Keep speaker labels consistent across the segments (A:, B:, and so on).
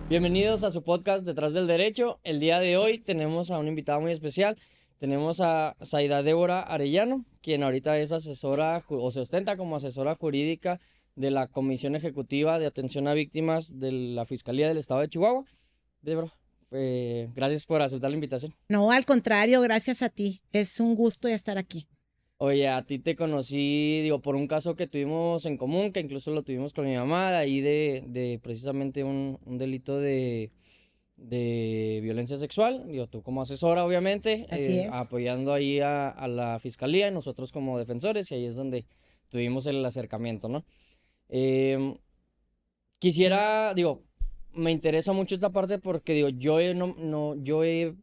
A: Bienvenidos a su podcast Detrás del Derecho. El día de hoy tenemos a un invitado muy especial. Tenemos a Zaida Débora Arellano, quien ahorita es asesora o se ostenta como asesora jurídica de la Comisión Ejecutiva de Atención a Víctimas de la Fiscalía del Estado de Chihuahua. Débora, gracias por aceptar la invitación.
B: No, al contrario, gracias a ti. Es un gusto estar aquí.
A: Oye, a ti te conocí, digo, por un caso que tuvimos en común, que incluso lo tuvimos con mi mamá, de ahí de precisamente un delito de violencia sexual. Digo, tú como asesora, obviamente,
B: Así es.
A: apoyando ahí a la fiscalía y nosotros como defensores, y ahí es donde tuvimos el acercamiento, ¿no? Em, Quisiera, digo, me interesa mucho esta parte porque, digo, yo he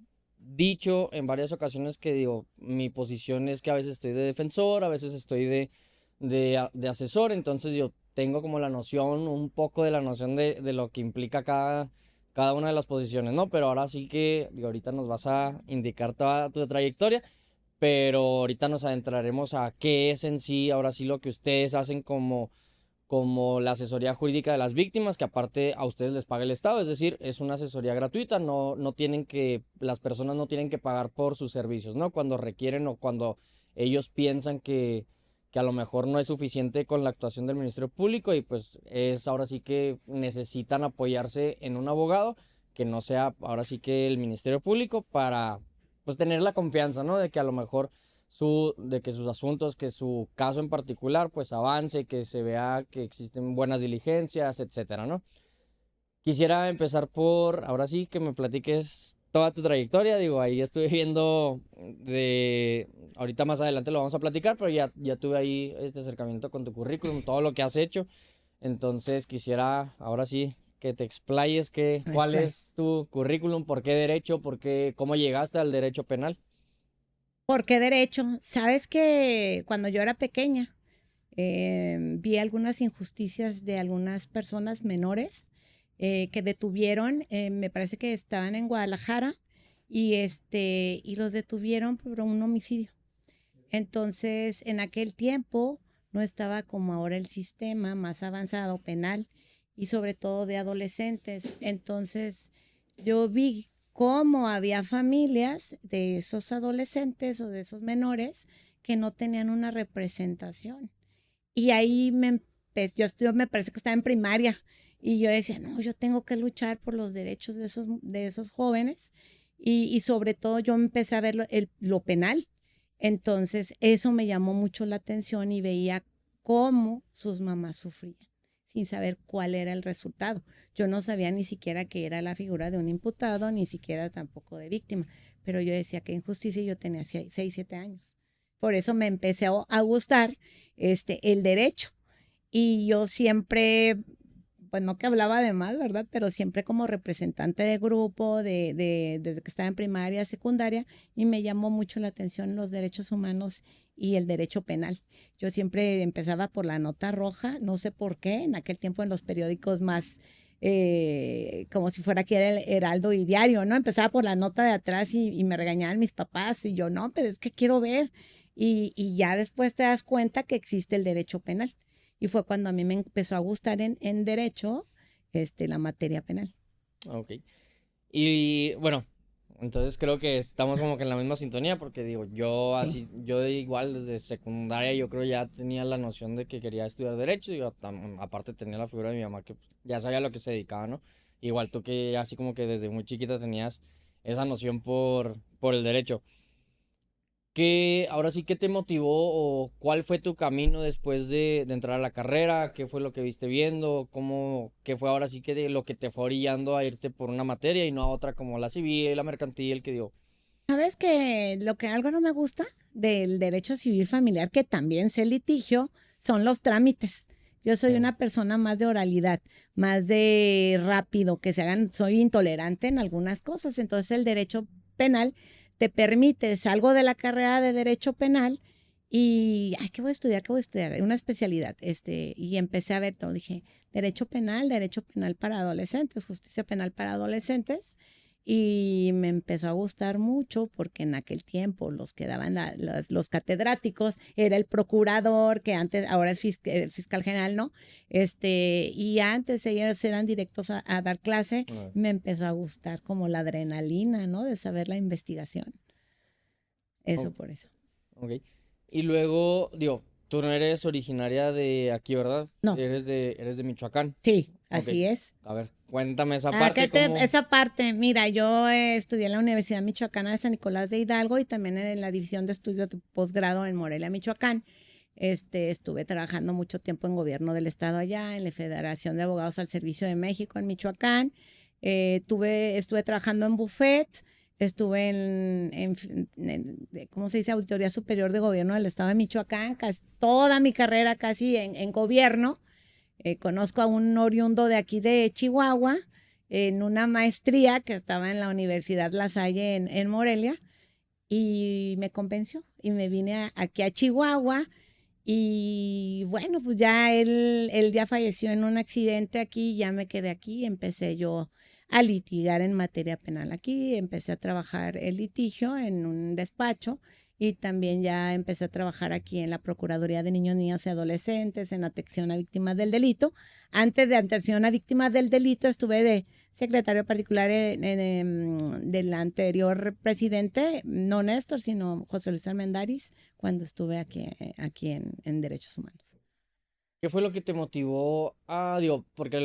A: dicho en varias ocasiones que, digo, mi posición es que a veces estoy de defensor, a veces estoy de asesor, entonces yo tengo como la noción, un poco de la noción de lo que implica cada una de las posiciones, ¿no? Pero ahora sí que, digo, ahorita nos vas a indicar toda tu trayectoria, pero ahorita nos adentraremos a qué es en sí, ahora sí lo que ustedes hacen como la asesoría jurídica de las víctimas, que aparte a ustedes les paga el Estado, es decir, es una asesoría gratuita, no tienen las personas no tienen que pagar por sus servicios, ¿no? Cuando requieren o cuando ellos piensan que a lo mejor no es suficiente con la actuación del Ministerio Público y pues es ahora sí que necesitan apoyarse en un abogado que no sea ahora sí que el Ministerio Público para pues tener la confianza, ¿no? De que a lo mejor de que sus asuntos, que su caso en particular, pues avance, que se vea que existen buenas diligencias, etcétera, ¿no? Quisiera empezar por, ahora sí, que me platiques toda tu trayectoria. Digo, ahí estuve viendo ahorita más adelante lo vamos a platicar, pero ya tuve ahí este acercamiento con tu currículum, todo lo que has hecho. Entonces quisiera, ahora sí, que te explayes
B: Ay,
A: cuál
B: claro.
A: es tu currículum, por qué derecho, cómo llegaste al derecho penal.
B: ¿Por qué derecho? Sabes que cuando yo era pequeña vi algunas injusticias de algunas personas menores que detuvieron, me parece que estaban en Guadalajara y los detuvieron por un homicidio. Entonces, en aquel tiempo no estaba como ahora el sistema más avanzado penal y sobre todo de adolescentes. Entonces, yo vi cómo había familias de esos adolescentes o de esos menores que no tenían una representación. Y ahí yo me parece que estaba en primaria y yo decía, no, yo tengo que luchar por los derechos de esos jóvenes y sobre todo yo empecé a ver lo penal. Entonces eso me llamó mucho la atención y veía cómo sus mamás sufrían sin saber cuál era el resultado. Yo no sabía ni siquiera que era la figura de un imputado, ni siquiera tampoco de víctima, pero yo decía que injusticia y yo tenía 6, 7 años. Por eso me empecé a gustar el derecho. Y yo siempre, pues no que hablaba de más, ¿verdad? Pero siempre como representante de grupo, desde que estaba en primaria, secundaria, y me llamó mucho la atención los derechos humanos y el derecho penal. Yo siempre empezaba por la nota roja, no sé por qué, en aquel tiempo en los periódicos más, como si fuera aquí era el Heraldo y Diario, ¿no? Empezaba por la nota de atrás y me regañaban mis papás y yo, no, pero es que quiero ver. Y ya después te das cuenta que existe el derecho penal. Y fue cuando a mí me empezó a gustar en derecho la materia penal.
A: Ok. Y bueno, entonces creo que estamos como que en la misma sintonía porque digo,
B: Sí.
A: yo de igual desde secundaria yo creo ya tenía la noción de que quería estudiar derecho, digo, aparte tenía la figura de mi mamá que pues, ya sabía a lo que se dedicaba, ¿no? Igual tú que así como que desde muy chiquita tenías esa noción por el derecho. ¿Qué, ahora sí, qué te motivó o cuál fue tu camino después de entrar a la carrera? ¿Qué fue lo que viste viendo? ¿Qué fue ahora sí que lo que te fue orillando a irte por una materia y no a otra como la civil, la mercantil, que digo?
B: ¿Sabes que lo que algo no me gusta del derecho civil familiar, que también sé litigio, son los trámites? Yo soy
A: Sí.
B: una persona más de oralidad, más de rápido, que se hagan, soy intolerante en algunas cosas. Entonces el derecho penal te permite, salgo de la carrera de derecho penal y, ay, ¿qué voy a estudiar? ¿Qué voy a estudiar? Una especialidad. Y empecé a ver todo. Dije, derecho penal para adolescentes, justicia penal para adolescentes y me empezó a gustar mucho porque en aquel tiempo los que daban los catedráticos era el procurador, que antes, ahora es fiscal general, ¿no? Y antes ellos eran directos a dar clase,
A: Ah,
B: me empezó a gustar como la adrenalina, ¿no? De saber la investigación. Eso
A: o-
B: por eso.
A: ok. Y luego, digo, tú no eres originaria de aquí, ¿verdad?
B: No,
A: Eres de Michoacán.
B: sí,
A: Ok.
B: así es.
A: A ver, cuéntame esa
B: Ah,
A: parte, ¿cómo?
B: esa parte, mira, yo estudié en la Universidad Michoacana de San Nicolás de Hidalgo y también en la División de Estudios de Posgrado en Morelia, Michoacán. Estuve trabajando mucho tiempo en gobierno del estado allá, en la Federación de Abogados al Servicio de México en Michoacán. Estuve trabajando en Buffet, estuve ¿cómo se dice? Auditoría Superior de Gobierno del estado de Michoacán, casi toda mi carrera casi en gobierno. Conozco a un oriundo de aquí de Chihuahua en una maestría que estaba en la Universidad La Salle en Morelia y me convenció y me vine aquí a Chihuahua y bueno, pues ya él ya falleció en un accidente aquí, ya me quedé aquí, empecé yo a litigar en materia penal aquí, empecé a trabajar el litigio en un despacho y también ya empecé a trabajar aquí en la Procuraduría de Niños, Niñas y Adolescentes en atención a víctimas del delito. Antes de atención a víctimas del delito estuve de secretario particular del anterior presidente, no Néstor, sino José Luis Armendáriz, cuando estuve aquí en Derechos Humanos.
A: ¿Qué fue lo que te motivó a, digo, porque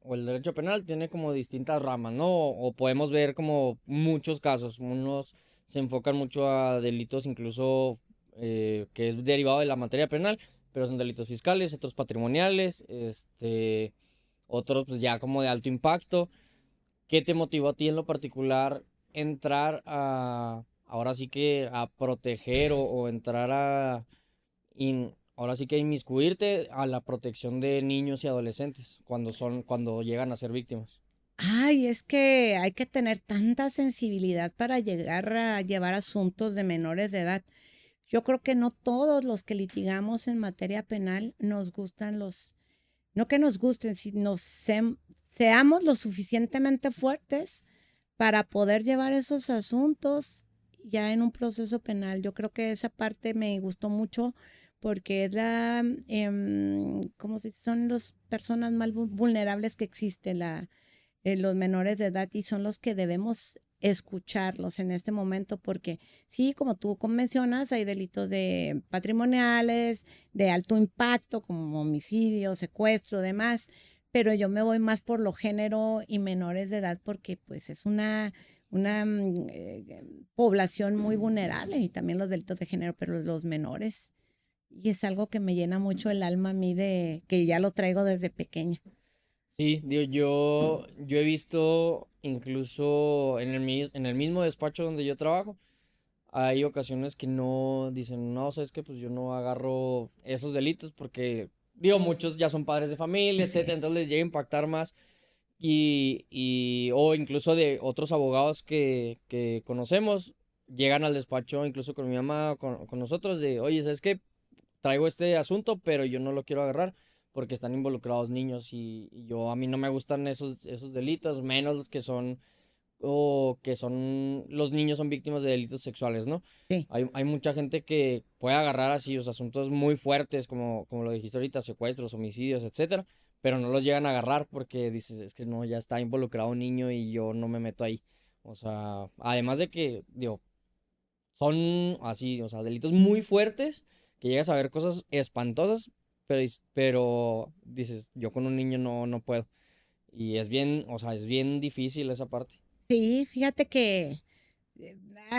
A: o el derecho penal tiene como distintas ramas, ¿no? O podemos ver como muchos casos. Unos se enfocan mucho a delitos incluso que es derivado de la materia penal, pero son delitos fiscales, otros patrimoniales, otros pues ya como de alto impacto. ¿Qué te motivó a ti en lo particular entrar ahora sí que a proteger o entrar ahora sí que inmiscuirte a la protección de niños y adolescentes cuando llegan a ser víctimas?
B: Ay, es que hay que tener tanta sensibilidad para llegar a llevar asuntos de menores de edad. Yo creo que no todos los que litigamos en materia penal nos gustan no que nos gusten, sino seamos lo suficientemente fuertes para poder llevar esos asuntos ya en un proceso penal. Yo creo que esa parte me gustó mucho porque es ¿cómo se dice? Son las personas más vulnerables que existen, los menores de edad, y son los que debemos escucharlos en este momento porque sí, como tú mencionas, hay delitos de patrimoniales, de alto impacto como homicidio, secuestro, demás, pero yo me voy más por lo género y menores de edad porque pues es una población muy vulnerable y también los delitos de género, pero los menores. Y es algo que me llena mucho el alma a mí de que ya lo traigo desde pequeña.
A: Sí, digo, yo he visto incluso en el mismo despacho donde yo trabajo, hay ocasiones que no dicen, no, sabes que pues yo no agarro esos delitos porque, digo, muchos ya son padres de familia,
B: Así
A: etcétera, entonces
B: es.
A: les llega a impactar más o incluso de otros abogados que conocemos, llegan al despacho incluso con mi mamá, con nosotros, de, oye, ¿sabes qué? Traigo este asunto, pero yo no lo quiero agarrar porque están involucrados niños y a mí no me gustan esos delitos, menos los que son, o que son, los niños son víctimas de delitos sexuales, ¿no?
B: Sí.
A: Hay mucha gente que puede agarrar así, los asuntos muy fuertes, como lo dijiste ahorita, secuestros, homicidios, etcétera, pero no los llegan a agarrar porque dices, es que no, ya está involucrado un niño y yo no me meto ahí. O sea, además de que, digo, son así, o sea, delitos muy fuertes, que llegas a ver cosas espantosas, pero dices, yo con un niño no puedo. Y es bien, o sea, es bien difícil esa parte.
B: Sí, fíjate que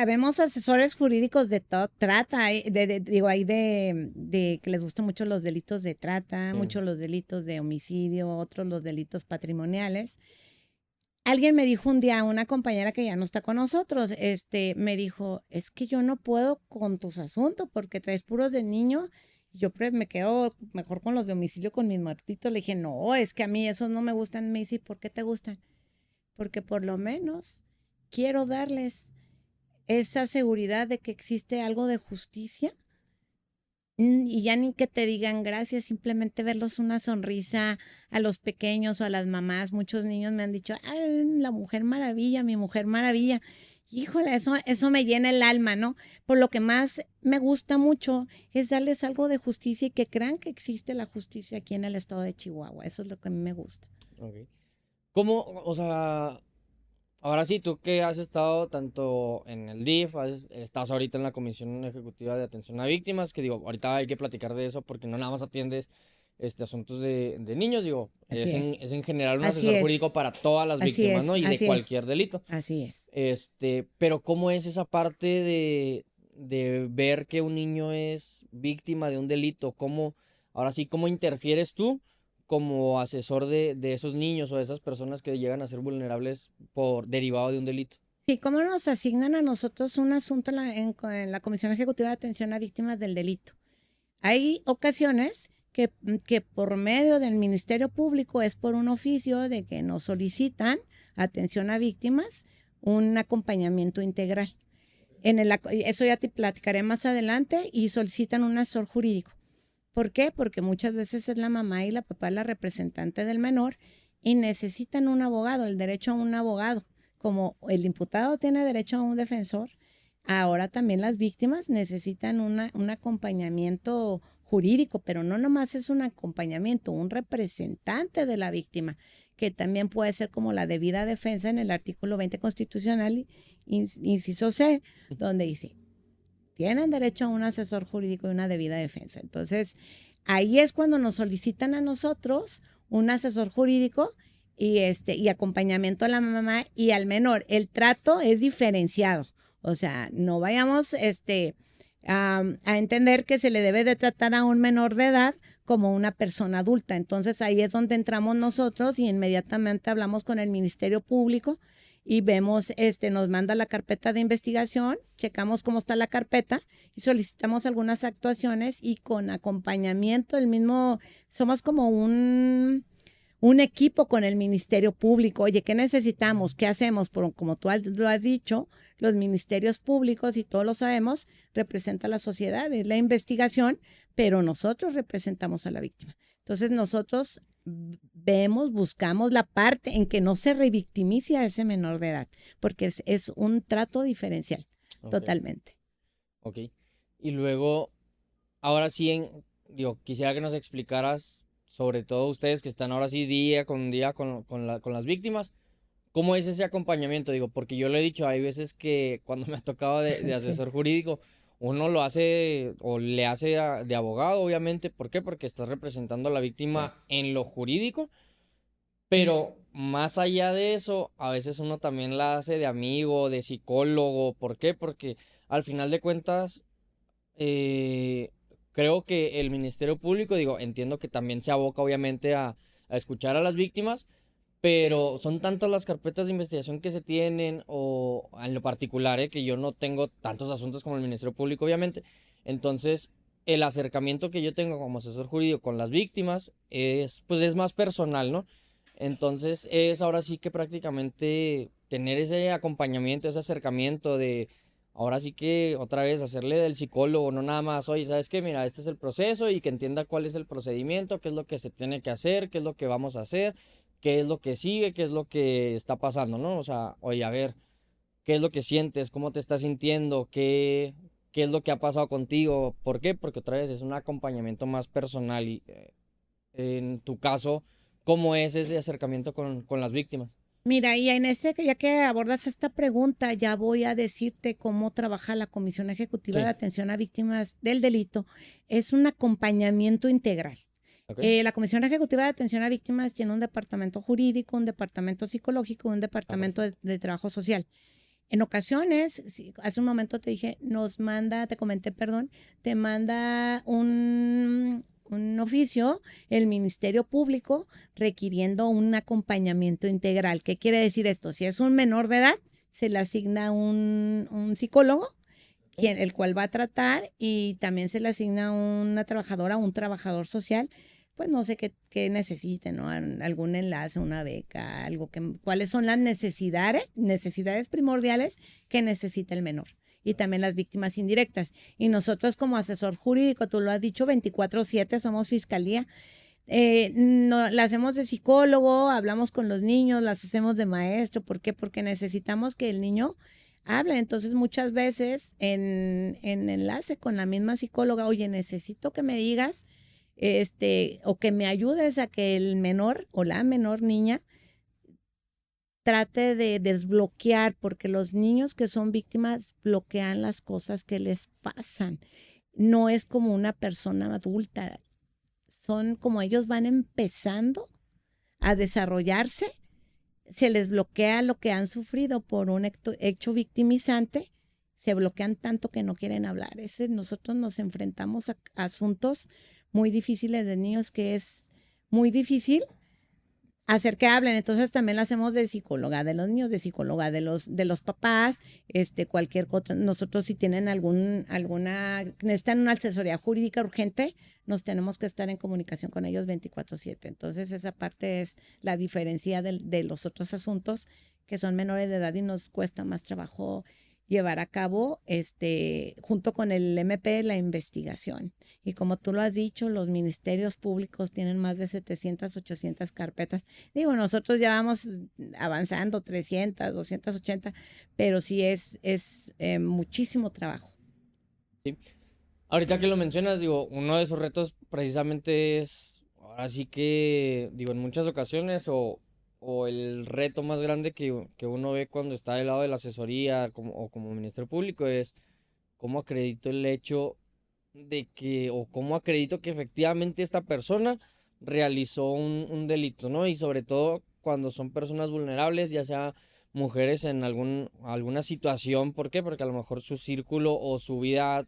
B: vemos asesores jurídicos de todo trata, digo, hay de que les gustan mucho los delitos de trata,
A: Sí.
B: muchos los delitos de homicidio, otros los delitos patrimoniales. Alguien me dijo un día, una compañera que ya no está con nosotros, me dijo, es que yo no puedo con tus asuntos porque traes puros de niño. Y yo me quedo mejor con los de homicidio con mis muertitos. Le dije, no, es que a mí esos no me gustan. Me dice, ¿por qué te gustan? Porque por lo menos quiero darles esa seguridad de que existe algo de justicia Y ya ni que te digan gracias, simplemente verlos una sonrisa a los pequeños o a las mamás. Muchos niños me han dicho, "Ay, la mujer maravilla, mi mujer maravilla". Híjole, eso me llena el alma, ¿no? Por lo que más me gusta mucho es darles algo de justicia y que crean que existe la justicia aquí en el estado de Chihuahua. Eso es lo que a mí me gusta.
A: Ok. ¿Cómo, o sea, ahora sí, tú que has estado tanto en el DIF, estás ahorita en la Comisión Ejecutiva de Atención a Víctimas, que digo, ahorita hay que platicar de eso porque no nada más atiendes asuntos de niños, digo,
B: Así es,
A: es en general un
B: así
A: asesor
B: es,
A: jurídico para todas las
B: así
A: víctimas, ¿no?
B: es,
A: Y de
B: así es,
A: cualquier delito.
B: así es.
A: Pero ¿cómo es esa parte de ver que un niño es víctima de un delito? ¿Cómo, ahora sí, cómo interfieres tú como asesor de esos niños o de esas personas que llegan a ser vulnerables por derivado de un delito?
B: Sí, ¿cómo nos asignan a nosotros un asunto en la Comisión Ejecutiva de Atención a Víctimas del Delito? Hay ocasiones que por medio del Ministerio Público es por un oficio de que nos solicitan atención a víctimas, un acompañamiento integral. Eso ya te platicaré más adelante y solicitan un asesor jurídico. ¿Por qué? Porque muchas veces es la mamá y la papá la representante del menor y necesitan un abogado, el derecho a un abogado. Como el imputado tiene derecho a un defensor, ahora también las víctimas necesitan un acompañamiento jurídico, pero no nomás es un acompañamiento, un representante de la víctima, que también puede ser como la debida defensa en el artículo 20 constitucional, inciso C, donde dice, tienen derecho a un asesor jurídico y una debida defensa. Entonces, ahí es cuando nos solicitan a nosotros un asesor jurídico y acompañamiento a la mamá y al menor. El trato es diferenciado. O sea, no vayamos a entender que se le debe de tratar a un menor de edad como una persona adulta. Entonces, ahí es donde entramos nosotros y inmediatamente hablamos con el Ministerio Público y vemos, nos manda la carpeta de investigación, checamos cómo está la carpeta y solicitamos algunas actuaciones y con acompañamiento, somos como un equipo con el Ministerio Público. Oye, ¿qué necesitamos? ¿Qué hacemos? Como tú lo has dicho, los ministerios públicos, y todos lo sabemos, representa a la sociedad, es la investigación, pero nosotros representamos a la víctima. Entonces nosotros buscamos la parte en que no se revictimice a ese menor de edad, porque es un trato diferencial,
A: Ok,
B: totalmente.
A: ok. Y luego, ahora sí, digo, quisiera que nos explicaras, sobre todo ustedes que están ahora sí día con las víctimas, ¿cómo es ese acompañamiento? Digo, porque yo lo he dicho, hay veces que cuando me ha tocado de
B: Sí.
A: asesor jurídico, uno lo hace o le hace de abogado, obviamente. ¿Por qué? Porque estás representando a la víctima
B: Yes.
A: en lo jurídico, pero más allá de eso, a veces uno también la hace de amigo, de psicólogo. ¿Por qué? Porque al final de cuentas, eh, creo que el Ministerio Público, digo, entiendo que también se aboca obviamente a escuchar a las víctimas, pero son tantas las carpetas de investigación que se tienen, o en lo particular, que yo no tengo tantos asuntos como el Ministerio Público, obviamente. Entonces, el acercamiento que yo tengo como asesor jurídico con las víctimas pues es más personal, ¿no? Entonces, es ahora sí que prácticamente tener ese acompañamiento, ese acercamiento de, ahora sí que otra vez hacerle del psicólogo, no nada más, oye, ¿sabes qué? Mira, este es el proceso y que entienda cuál es el procedimiento, qué es lo que se tiene que hacer, qué es lo que vamos a hacer, qué es lo que sigue, qué es lo que está pasando, ¿no? O sea, oye, a ver, ¿qué es lo que sientes? ¿Cómo te estás sintiendo? ¿Qué es lo que ha pasado contigo? ¿Por qué? Porque otra vez es un acompañamiento más personal y en tu caso, ¿cómo es ese acercamiento con las víctimas?
B: Mira, y ya que abordas esta pregunta, ya voy a decirte cómo trabaja la Comisión Ejecutiva de
A: Sí,
B: Atención a Víctimas del Delito. Es un acompañamiento integral.
A: ok,
B: La Comisión Ejecutiva de Atención a Víctimas tiene un departamento jurídico, un departamento psicológico, un
A: ah,
B: departamento
A: perfecto.
B: de trabajo social. En ocasiones, hace un momento te dije, te comenté, perdón, te manda un oficio el Ministerio Público requiriendo un acompañamiento integral. ¿Qué quiere decir esto? Si es un menor de edad, se le asigna un psicólogo,
A: Ok,
B: el cual va a tratar, y también se le asigna una trabajadora, un trabajador social, pues no sé qué necesite, ¿no? Algún enlace, una beca, cuáles son las necesidades primordiales que necesita el menor. y también las víctimas indirectas. Y nosotros como asesor jurídico, tú lo has dicho, 24/7 somos fiscalía. No, la hacemos de psicólogo, hablamos con los niños, las hacemos de maestro. ¿Por qué? Porque necesitamos que el niño hable. Entonces, muchas veces en enlace con la misma psicóloga, oye, necesito que me digas, o que me ayudes a que el menor o la menor niña trate de desbloquear, porque los niños que son víctimas bloquean las cosas que les pasan. No es como una persona adulta, son como ellos van empezando a desarrollarse, se les bloquea lo que han sufrido por un hecho victimizante, se bloquean tanto que no quieren hablar. Nosotros nos enfrentamos a asuntos muy difíciles de niños, que es muy difícil hacer que hablen. Entonces también la hacemos de psicóloga de los niños, de psicóloga de los papás, cualquier cosa. Nosotros si tienen necesitan una asesoría jurídica urgente, nos tenemos que estar en comunicación con ellos 24/7. Entonces esa parte es la diferencia de los otros asuntos que son menores de edad y nos cuesta más trabajo llevar a cabo, junto con el MP, la investigación. Y como tú lo has dicho, los ministerios públicos tienen más de 700, 800 carpetas. Digo, nosotros ya vamos avanzando 300, 280, pero sí es muchísimo trabajo.
A: Sí. Ahorita que lo mencionas, digo, uno de esos retos precisamente es, ahora sí que, digo, en muchas ocasiones, o el reto más grande que uno ve cuando está del lado de la asesoría o como Ministerio Público es cómo acredito el hecho de que, o cómo acredito que efectivamente esta persona realizó un delito, ¿no? Y sobre todo cuando son personas vulnerables, ya sea mujeres en alguna situación. ¿Por qué? Porque a lo mejor su círculo o su vida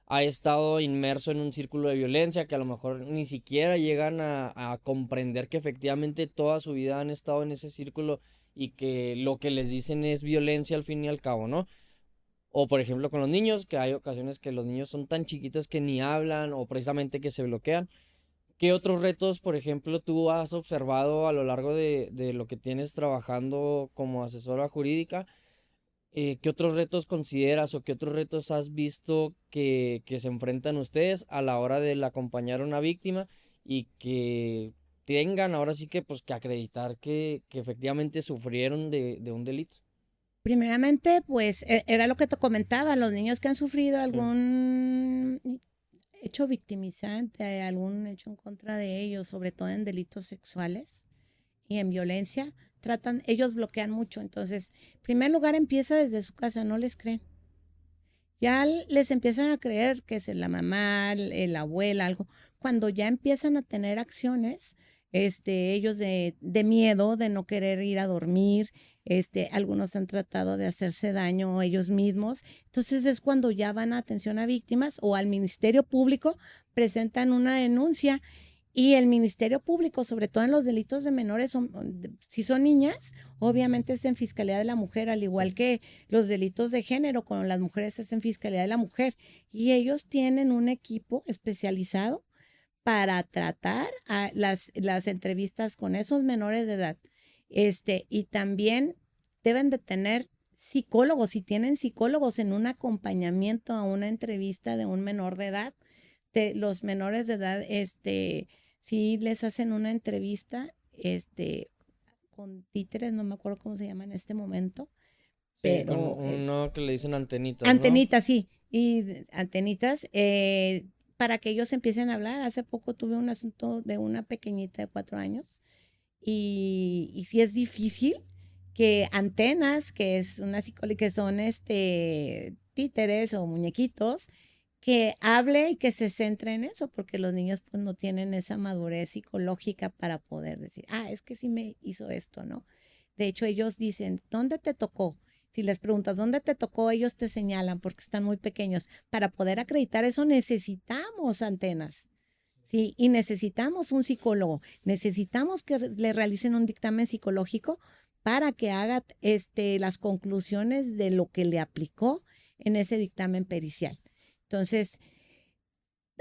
A: ha estado inmerso en un círculo de violencia, que a lo mejor ni siquiera llegan a comprender que efectivamente toda su vida han estado en ese círculo y que lo que les dicen es violencia al fin y al cabo, ¿no? O por ejemplo con los niños, que hay ocasiones que los niños son tan chiquitos que ni hablan o precisamente que se bloquean. ¿Qué otros retos, por ejemplo, tú has observado a lo largo de lo que tienes trabajando como asesora jurídica? ¿Qué otros retos consideras o qué otros retos has visto que se enfrentan ustedes a la hora de acompañar a una víctima y que tengan ahora sí que pues que acreditar que efectivamente sufrieron de un delito?
B: Primeramente, pues era lo que te comentaba, los niños que han sufrido
A: Sí.
B: algún hecho victimizante, algún hecho en contra de ellos, sobre todo en delitos sexuales y en violencia, ellos bloquean mucho. Entonces, en primer lugar, empieza desde su casa, no les creen. Ya les empiezan a creer que es la mamá, la abuela, algo. Cuando ya empiezan a tener acciones, ellos de miedo, de no querer ir a dormir, algunos han tratado de hacerse daño ellos mismos. Entonces es cuando ya van a atención a víctimas o al Ministerio Público, presentan una denuncia. Y el Ministerio Público, sobre todo en los delitos de menores, si son niñas, obviamente es en Fiscalía de la Mujer, al igual que los delitos de género, con las mujeres es en Fiscalía de la Mujer. Y ellos tienen un equipo especializado para tratar a las entrevistas con esos menores de edad. Y también deben de tener psicólogos, si tienen psicólogos en un acompañamiento a una entrevista de un menor de edad. Los menores de edad, si les hacen una entrevista, con títeres, no me acuerdo cómo se llama en este momento,
A: Sí, con
B: pero
A: uno que le dicen antenitas, ¿no?
B: antenitas, sí, y antenitas, para que ellos empiecen a hablar. Hace poco tuve un asunto de una pequeñita de 4 años y sí es difícil que Antenas, que es una psicóloga, que son títeres o muñequitos, que hable y que se centre en eso, porque los niños pues no tienen esa madurez psicológica para poder decir, es que sí me hizo esto, ¿no? De hecho, ellos dicen, ¿dónde te tocó? Si les preguntas dónde te tocó, ellos te señalan porque están muy pequeños. Para poder acreditar eso necesitamos Antenas, ¿sí? Y necesitamos un psicólogo, necesitamos que le realicen un dictamen psicológico para que haga las conclusiones de lo que le aplicó en ese dictamen pericial. Entonces,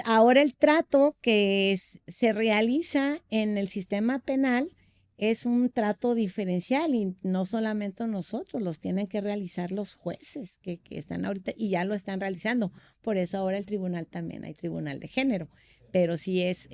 B: ahora el trato que se realiza en el sistema penal es un trato diferencial y no solamente nosotros, los tienen que realizar los jueces que están ahorita y ya lo están realizando. Por eso ahora el tribunal también hay tribunal de género, pero sí es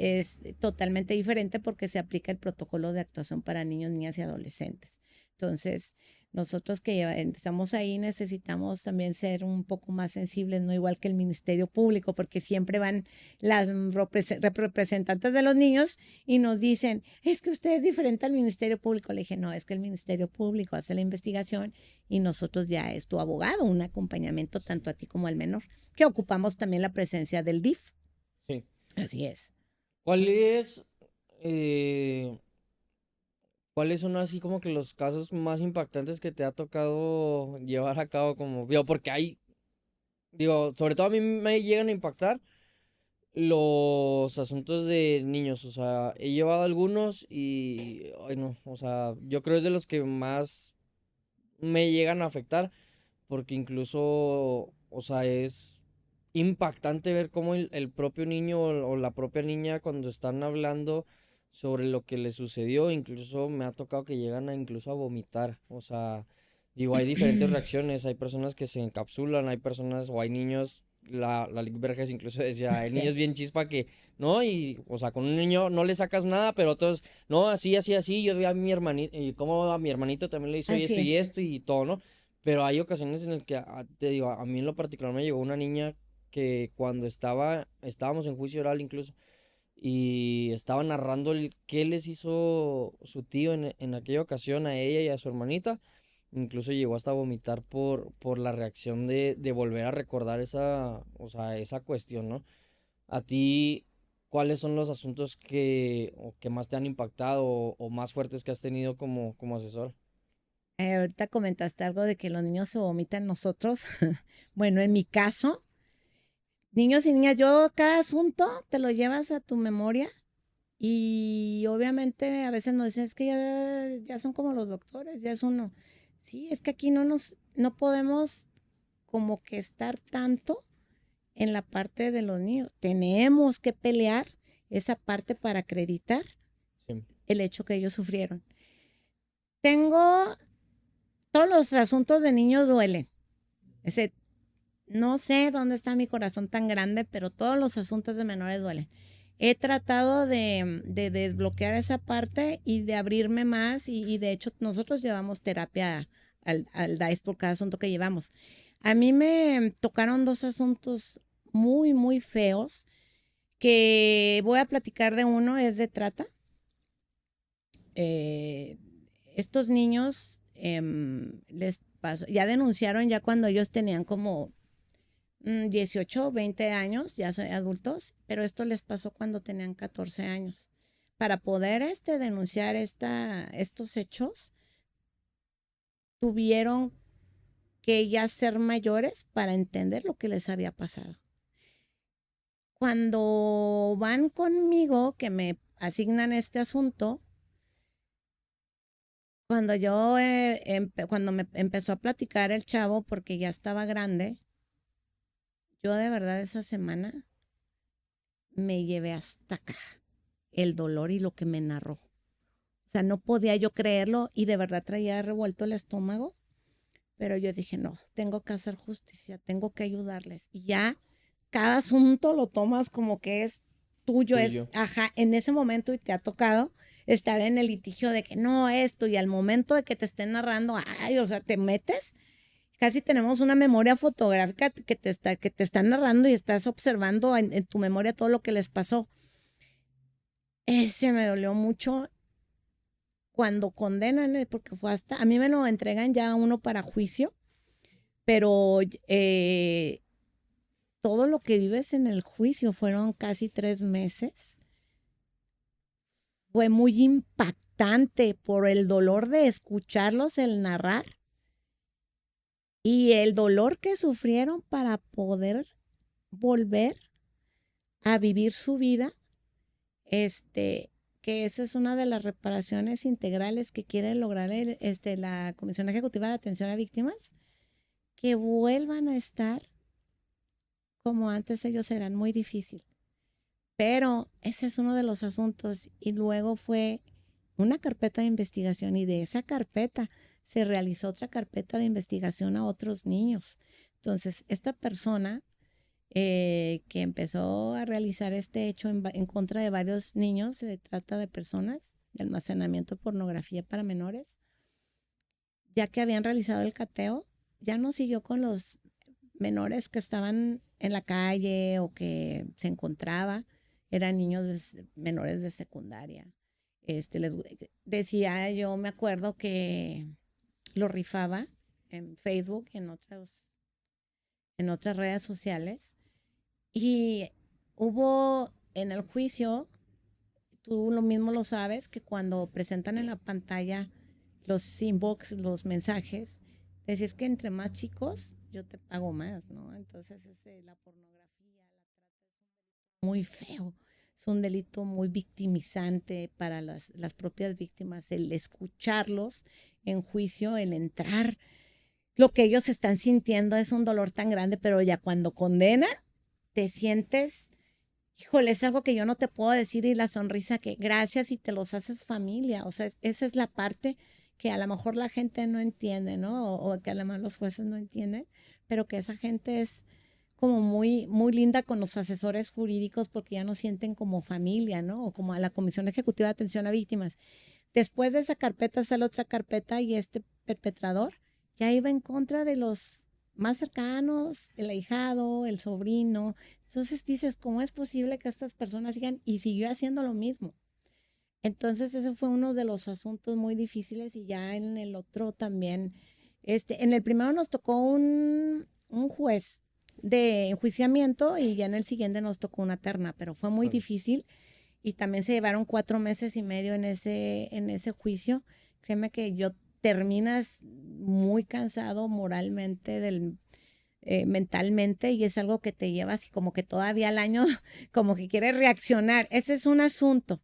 B: totalmente diferente porque se aplica el protocolo de actuación para niños, niñas y adolescentes. Entonces, nosotros que estamos ahí necesitamos también ser un poco más sensibles, no igual que el Ministerio Público, porque siempre van las representantes de los niños y nos dicen, es que usted es diferente al Ministerio Público. Le dije, no, es que el Ministerio Público hace la investigación y nosotros ya es tu abogado, un acompañamiento tanto a ti como al menor, que ocupamos también la presencia del DIF.
A: Sí.
B: Así es.
A: ¿Cuál es, eh, ¿cuáles son así como que los casos más impactantes que te ha tocado llevar a cabo como, digo, porque hay, digo, sobre todo a mí me llegan a impactar los asuntos de niños, o sea, he llevado algunos y, ay no, o sea, yo creo es de los que más me llegan a afectar, porque incluso, o sea, es impactante ver cómo el propio niño o la propia niña cuando están hablando sobre lo que le sucedió, incluso me ha tocado que llegan a incluso a vomitar, o sea, digo, hay diferentes reacciones, hay personas que se encapsulan, hay personas o hay niños, la Lic Verges incluso decía, hay niños
B: Sí,
A: bien chispa que, ¿no? Y, o sea, con un niño no le sacas nada, pero otros, no, así, así, así, yo vi a mi hermanito, y como a mi hermanito también le hizo
B: así
A: y
B: es.
A: esto y todo, ¿no? Pero hay ocasiones en las que, te digo, a mí en lo particular me llegó una niña que cuando estábamos en juicio oral incluso, y estaba narrando qué les hizo su tío en aquella ocasión a ella y a su hermanita, incluso llegó hasta a vomitar por la reacción de volver a recordar esa, o sea, esa cuestión, ¿no? A ti, ¿cuáles son los asuntos que más te han impactado o más fuertes que has tenido como asesor?
B: Ahorita comentaste algo de que los niños se vomitan nosotros. Bueno, en mi caso, niños y niñas, yo cada asunto te lo llevas a tu memoria y obviamente a veces nos dicen, es que ya son como los doctores, ya es uno. Sí, es que aquí no podemos como que estar tanto en la parte de los niños. Tenemos que pelear esa parte para acreditar
A: Sí,
B: el hecho que ellos sufrieron. Tengo todos los asuntos de niños duelen. Ese, no sé dónde está mi corazón tan grande, pero todos los asuntos de menores duelen. He tratado de desbloquear esa parte y de abrirme más y de hecho nosotros llevamos terapia al DICE por cada asunto que llevamos. A mí me tocaron dos asuntos muy, muy feos que voy a platicar de uno, es de trata. Eh, Estos niños les pasó, ya denunciaron ya cuando ellos tenían como 18, 20 años, ya son adultos, pero esto les pasó cuando tenían 14 años. Para poder denunciar estos hechos, tuvieron que ya ser mayores para entender lo que les había pasado. Cuando van conmigo, que me asignan este asunto, cuando me empezó a platicar el chavo, porque ya estaba grande, yo de verdad esa semana me llevé hasta acá el dolor y lo que me narró. O sea, no podía yo creerlo y de verdad traía revuelto el estómago, pero yo dije, no, tengo que hacer justicia, tengo que ayudarles. Y ya cada asunto lo tomas como que es tuyo, es,
A: tuyo.
B: ajá, en ese momento y te ha tocado estar en el litigio de que no, esto, y al momento de que te estén narrando, ay, o sea, te metes. Casi tenemos una memoria fotográfica que te están narrando y estás observando en tu memoria todo lo que les pasó. Ese me dolió mucho cuando condenan, porque fue hasta, a mí me lo entregan ya uno para juicio, pero todo lo que vives en el juicio fueron casi 3 meses. Fue muy impactante por el dolor de escucharlos, el narrar y el dolor que sufrieron para poder volver a vivir su vida. Que esa es una de las reparaciones integrales que quiere lograr la Comisión Ejecutiva de Atención a Víctimas, que vuelvan a estar como antes ellos eran, muy difícil. Pero ese es uno de los asuntos. Y luego fue una carpeta de investigación y de esa carpeta se realizó otra carpeta de investigación a otros niños. Entonces, esta persona que empezó a realizar este hecho en contra de varios niños, se trata de personas de almacenamiento de pornografía para menores, ya que habían realizado el cateo, ya no siguió con los menores que estaban en la calle o que se encontraba, eran niños menores de secundaria. Les decía, yo me acuerdo que lo rifaba en Facebook, en otras redes sociales, y hubo en el juicio, tú lo mismo lo sabes, que cuando presentan en la pantalla los inbox, los mensajes, decís que entre más chicos, yo te pago más, ¿no? Entonces, la pornografía, la trata es muy feo, es un delito muy victimizante para las propias víctimas, el escucharlos en juicio, el entrar, lo que ellos están sintiendo es un dolor tan grande, pero ya cuando condenan, te sientes, híjole, es algo que yo no te puedo decir y la sonrisa que gracias y te los haces familia, o sea, esa es la parte que a lo mejor la gente no entiende, ¿no? O que a lo mejor los jueces no entienden, pero que esa gente es como muy, muy linda con los asesores jurídicos porque ya no sienten como familia, ¿no? O como a la Comisión Ejecutiva de Atención a Víctimas. Después de esa carpeta sale otra carpeta y este perpetrador ya iba en contra de los más cercanos, el ahijado, el sobrino. Entonces dices, ¿cómo es posible que estas personas sigan? Y siguió haciendo lo mismo. Entonces ese fue uno de los asuntos muy difíciles y ya en el otro también, en el primero nos tocó un juez de enjuiciamiento y ya en el siguiente nos tocó una terna, pero fue muy difícil y también se llevaron 4 meses y medio en ese juicio. Créeme que yo terminas muy cansado moralmente, mentalmente, y es algo que te lleva así como que todavía al año, como que quieres reaccionar. Ese es un asunto.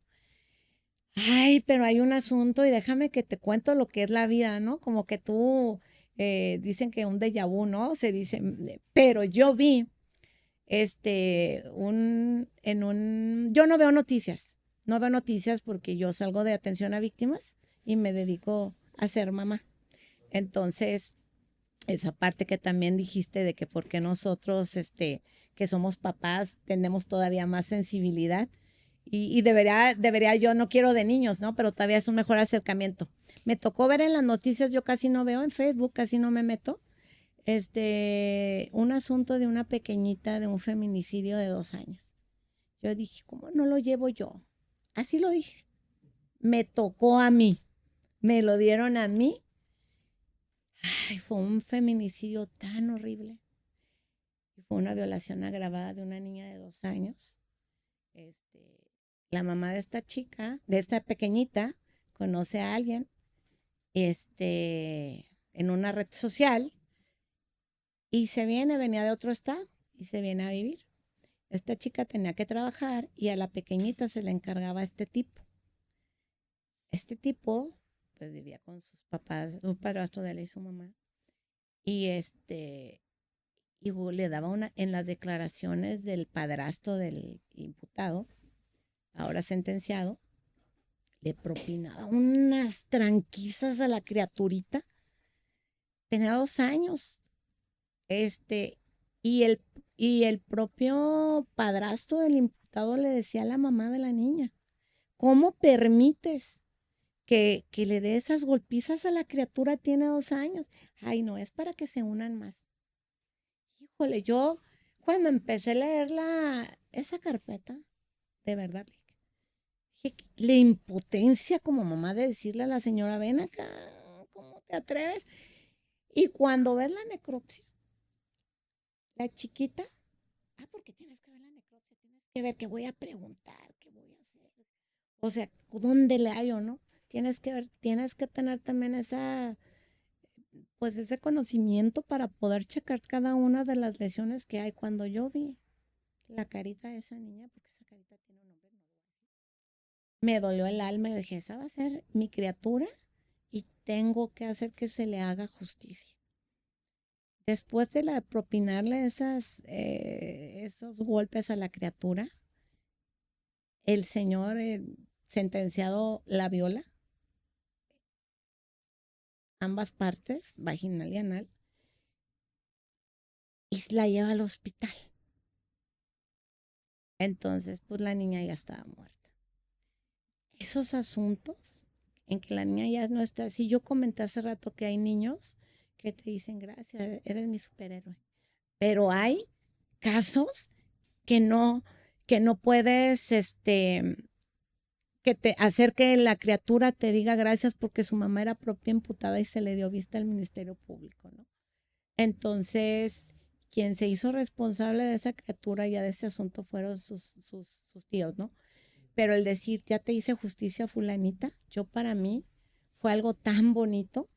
B: Ay, pero hay un asunto y déjame que te cuento lo que es la vida, ¿no? Como que tú, dicen que un déjà vu, ¿no? Se dice, pero yo vi yo no veo noticias, no veo noticias porque yo salgo de atención a víctimas y me dedico a ser mamá. Entonces, esa parte que también dijiste de que por qué nosotros, que somos papás, tenemos todavía más sensibilidad y debería, yo no quiero de niños, ¿no? Pero todavía es un mejor acercamiento. Me tocó ver en las noticias, yo casi no veo en Facebook, casi no me meto, un asunto de una pequeñita de un feminicidio de 2 años. Yo dije, ¿cómo no lo llevo yo? Así lo dije. Me tocó a mí, me lo dieron a mí. Ay, fue un feminicidio tan horrible. Fue una violación agravada de una niña de 2 años. La mamá de esta chica, de esta pequeñita, conoce a alguien, en una red social y venía de otro estado y se viene a vivir. Esta chica tenía que trabajar y a la pequeñita se le encargaba este tipo. Este tipo, pues vivía con sus papás, un padrastro de él y su mamá. Y y le daba en las declaraciones del padrastro del imputado, ahora sentenciado, le propinaba unas tranquisas a la criaturita. Tenía 2 años. Este, y el, y el propio padrastro del imputado le decía a la mamá de la niña, ¿cómo permites que le dé esas golpizas a la criatura? Tiene 2 años. Ay, no, es para que se unan más. Híjole, yo cuando empecé a leer esa carpeta, de verdad, dije, la impotencia como mamá de decirle a la señora, ven acá, ¿cómo te atreves? Y cuando ves la necropsia, la chiquita, porque tienes que ver la necropsia, tienes que ver qué voy a preguntar, qué voy a hacer. O sea, ¿dónde le hallo, no? Tienes que ver, tienes que tener también pues ese conocimiento para poder checar cada una de las lesiones que hay. Cuando yo vi la carita de esa niña, porque esa carita tiene un nombre, no lo voy a decir, me dolió el alma y dije, esa va a ser mi criatura y tengo que hacer que se le haga justicia. Después de propinarle esos golpes a la criatura, el señor sentenciado la viola ambas partes, vaginal y anal, y la lleva al hospital. Entonces, pues la niña ya estaba muerta. Esos asuntos en que la niña ya no está, si yo comenté hace rato que hay niños que te dicen, gracias, eres mi superhéroe, pero hay casos que no puedes, hacer que la criatura te diga gracias porque su mamá era propia imputada y se le dio vista al Ministerio Público, ¿no? Entonces, quien se hizo responsable de esa criatura ya de ese asunto fueron sus tíos, ¿no? Pero el decir, ya te hice justicia, fulanita, yo para mí fue algo tan bonito.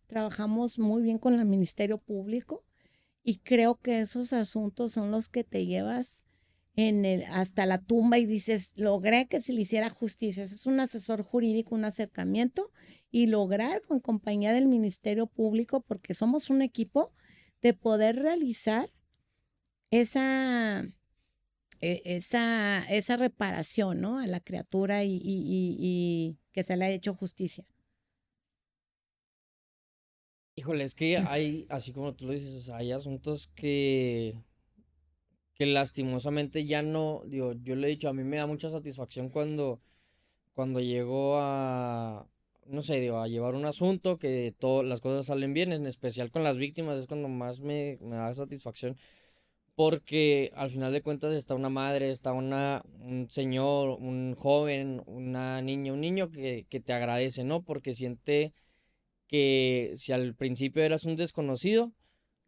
B: Trabajamos muy bien con el Ministerio Público y creo que esos asuntos son los que te llevas hasta la tumba y dices, logré que se le hiciera justicia. Ese es un asesor jurídico, un acercamiento y lograr con compañía del Ministerio Público, porque somos un equipo, de poder realizar esa, esa reparación, ¿no? A la criatura y que se le ha hecho justicia.
A: Híjole, es que hay, así como tú lo dices, o sea, hay asuntos que lastimosamente ya no, digo, yo le he dicho, a mí me da mucha satisfacción cuando llego a, no sé, digo, a llevar un asunto, que todas las cosas salen bien, en especial con las víctimas, es cuando más me da satisfacción, porque al final de cuentas está una madre, está un señor, un joven, una niña, un niño que te agradece, ¿no? Porque siente que si al principio eras un desconocido,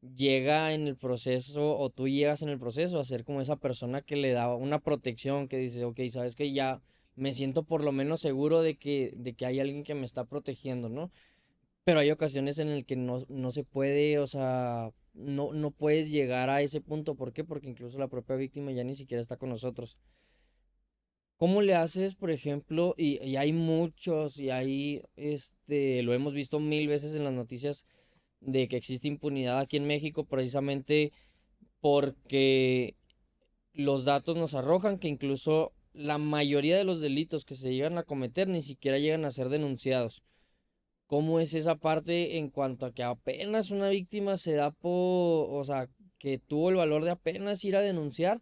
A: llega en el proceso o tú llegas en el proceso a ser como esa persona que le da una protección, que dice, ok, sabes que ya me siento por lo menos seguro de que hay alguien que me está protegiendo, ¿no? Pero hay ocasiones en las que no se puede, o sea, no puedes llegar a ese punto. ¿Por qué? Porque incluso la propia víctima ya ni siquiera está con nosotros. ¿Cómo le haces, por ejemplo? Y hay muchos, y hay, lo hemos visto mil veces en las noticias de que existe impunidad aquí en México precisamente porque los datos nos arrojan que incluso la mayoría de los delitos que se llegan a cometer ni siquiera llegan a ser denunciados. ¿Cómo es esa parte en cuanto a que apenas una víctima se da por, o sea, que tuvo el valor de apenas ir a denunciar,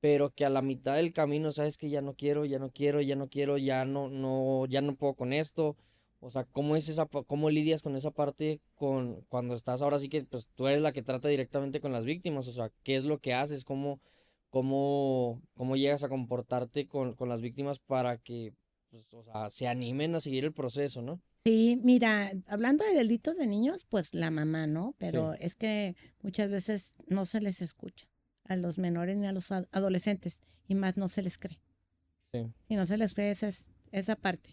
A: pero que a la mitad del camino sabes que ya no quiero, ya no quiero, ya no quiero, ya no puedo con esto? O sea, ¿cómo es cómo lidias con esa parte cuando estás ahora sí que pues tú eres la que trata directamente con las víctimas? O sea, ¿qué es lo que haces? ¿Cómo llegas a comportarte con las víctimas para que pues, o sea, se animen a seguir el proceso, ¿no?
B: Sí, mira, hablando de delitos de niños, pues la mamá, ¿no?
A: Sí,
B: Pero es que muchas veces no se les escucha a los menores ni a los adolescentes y más no se les cree.
A: sí.
B: Si no se les cree esa parte.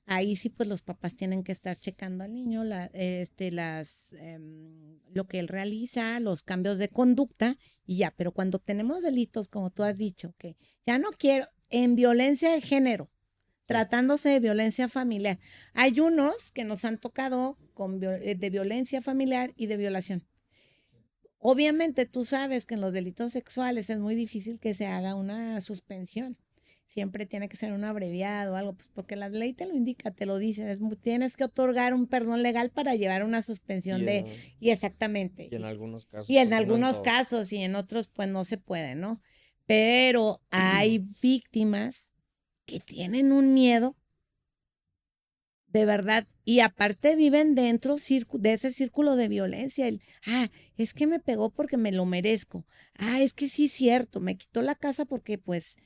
B: Ahí sí, pues los papás tienen que estar checando al niño, lo que él realiza, los cambios de conducta y ya. Pero cuando tenemos delitos, como tú has dicho, que ya no quiero, en violencia de género,
A: Sí.
B: tratándose de violencia familiar. Hay unos que nos han tocado de violencia familiar y de violación. Obviamente tú sabes que en los delitos sexuales es muy difícil que se haga una suspensión. Siempre tiene que ser un abreviado o algo, pues porque la ley te lo indica, te lo dice. Tienes que otorgar un perdón legal para llevar una suspensión
A: Y
B: de,
A: en,
B: y exactamente.
A: y en algunos
B: Y
A: casos,
B: en
A: porque no en
B: algunos
A: todos.
B: casos y en otros pues no se puede, ¿no? Pero hay víctimas que tienen un miedo de verdad, y aparte viven dentro de ese círculo de violencia. Es que me pegó porque me lo merezco. Es que sí es cierto, me quitó la casa porque pues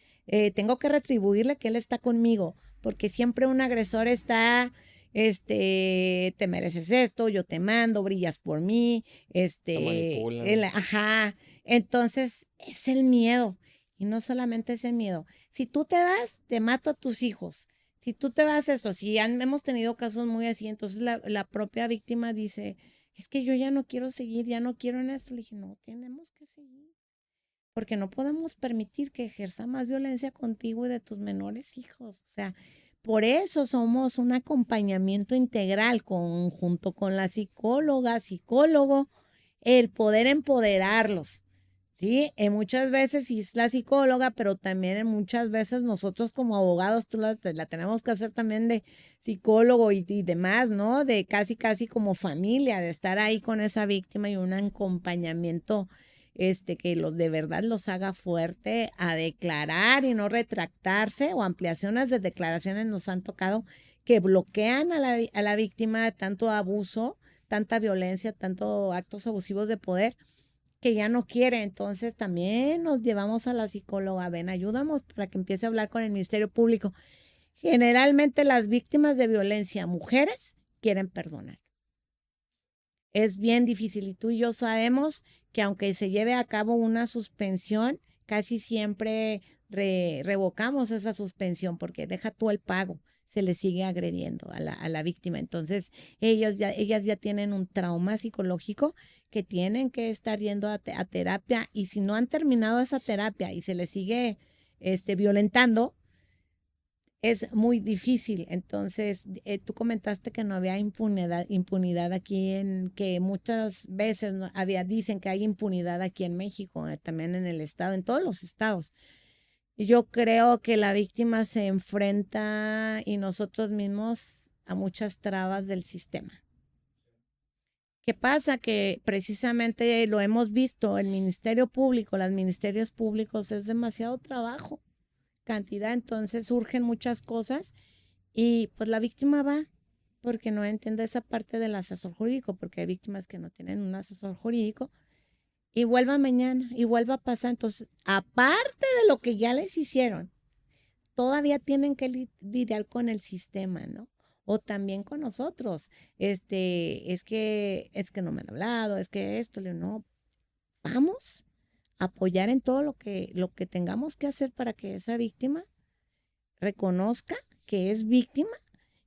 B: tengo que retribuirle que él está conmigo, porque siempre un agresor está, te mereces esto, yo te mando, brillas por mí,
A: Te manipulan.
B: ajá. Entonces es el miedo, y no solamente es el miedo. Si tú te vas, te mato a tus hijos. Si tú te vas a esto, si hemos tenido casos muy así, entonces la propia víctima dice, es que yo ya no quiero seguir, ya no quiero en esto. Le dije, no, tenemos que seguir, porque no podemos permitir que ejerza más violencia contigo y de tus menores hijos. O sea, por eso somos un acompañamiento integral junto con la psicóloga, psicólogo, el poder empoderarlos. Sí, muchas veces sí es la psicóloga, pero también en muchas veces nosotros como abogados la tenemos que hacer también de psicólogo y demás, ¿no? De casi, casi como familia, de estar ahí con esa víctima y un acompañamiento, que los de verdad los haga fuerte a declarar y no retractarse, o ampliaciones de declaraciones nos han tocado que bloquean a la víctima de tanto abuso, tanta violencia, tanto actos abusivos de poder que ya no quiere. Entonces también nos llevamos a la psicóloga, ven, ayúdanos para que empiece a hablar con el Ministerio Público. Generalmente las víctimas de violencia, mujeres, quieren perdonar. Es bien difícil y tú y yo sabemos que aunque se lleve a cabo una suspensión, casi siempre revocamos esa suspensión porque deja tú el pago, se le sigue agrediendo a la víctima. Entonces, ellas ya tienen un trauma psicológico que tienen que estar yendo a terapia, y si no han terminado esa terapia y se les sigue violentando, es muy difícil. Entonces, tú comentaste que no había impunidad aquí, que muchas veces dicen que hay impunidad aquí en México, también en el estado, en todos los estados. Yo creo que la víctima se enfrenta y nosotros mismos a muchas trabas del sistema. ¿Qué pasa? Que precisamente lo hemos visto, el Ministerio Público, los ministerios públicos es demasiado trabajo, cantidad, entonces surgen muchas cosas y pues la víctima va porque no entiende esa parte del asesor jurídico, porque hay víctimas que no tienen un asesor jurídico y vuelva mañana y vuelva a pasar. Entonces, aparte de lo que ya les hicieron, todavía tienen que lidiar con el sistema, ¿no? O también con nosotros. Es que no me han hablado, es que esto, no. Vamos a apoyar en todo lo que tengamos que hacer para que esa víctima reconozca que es víctima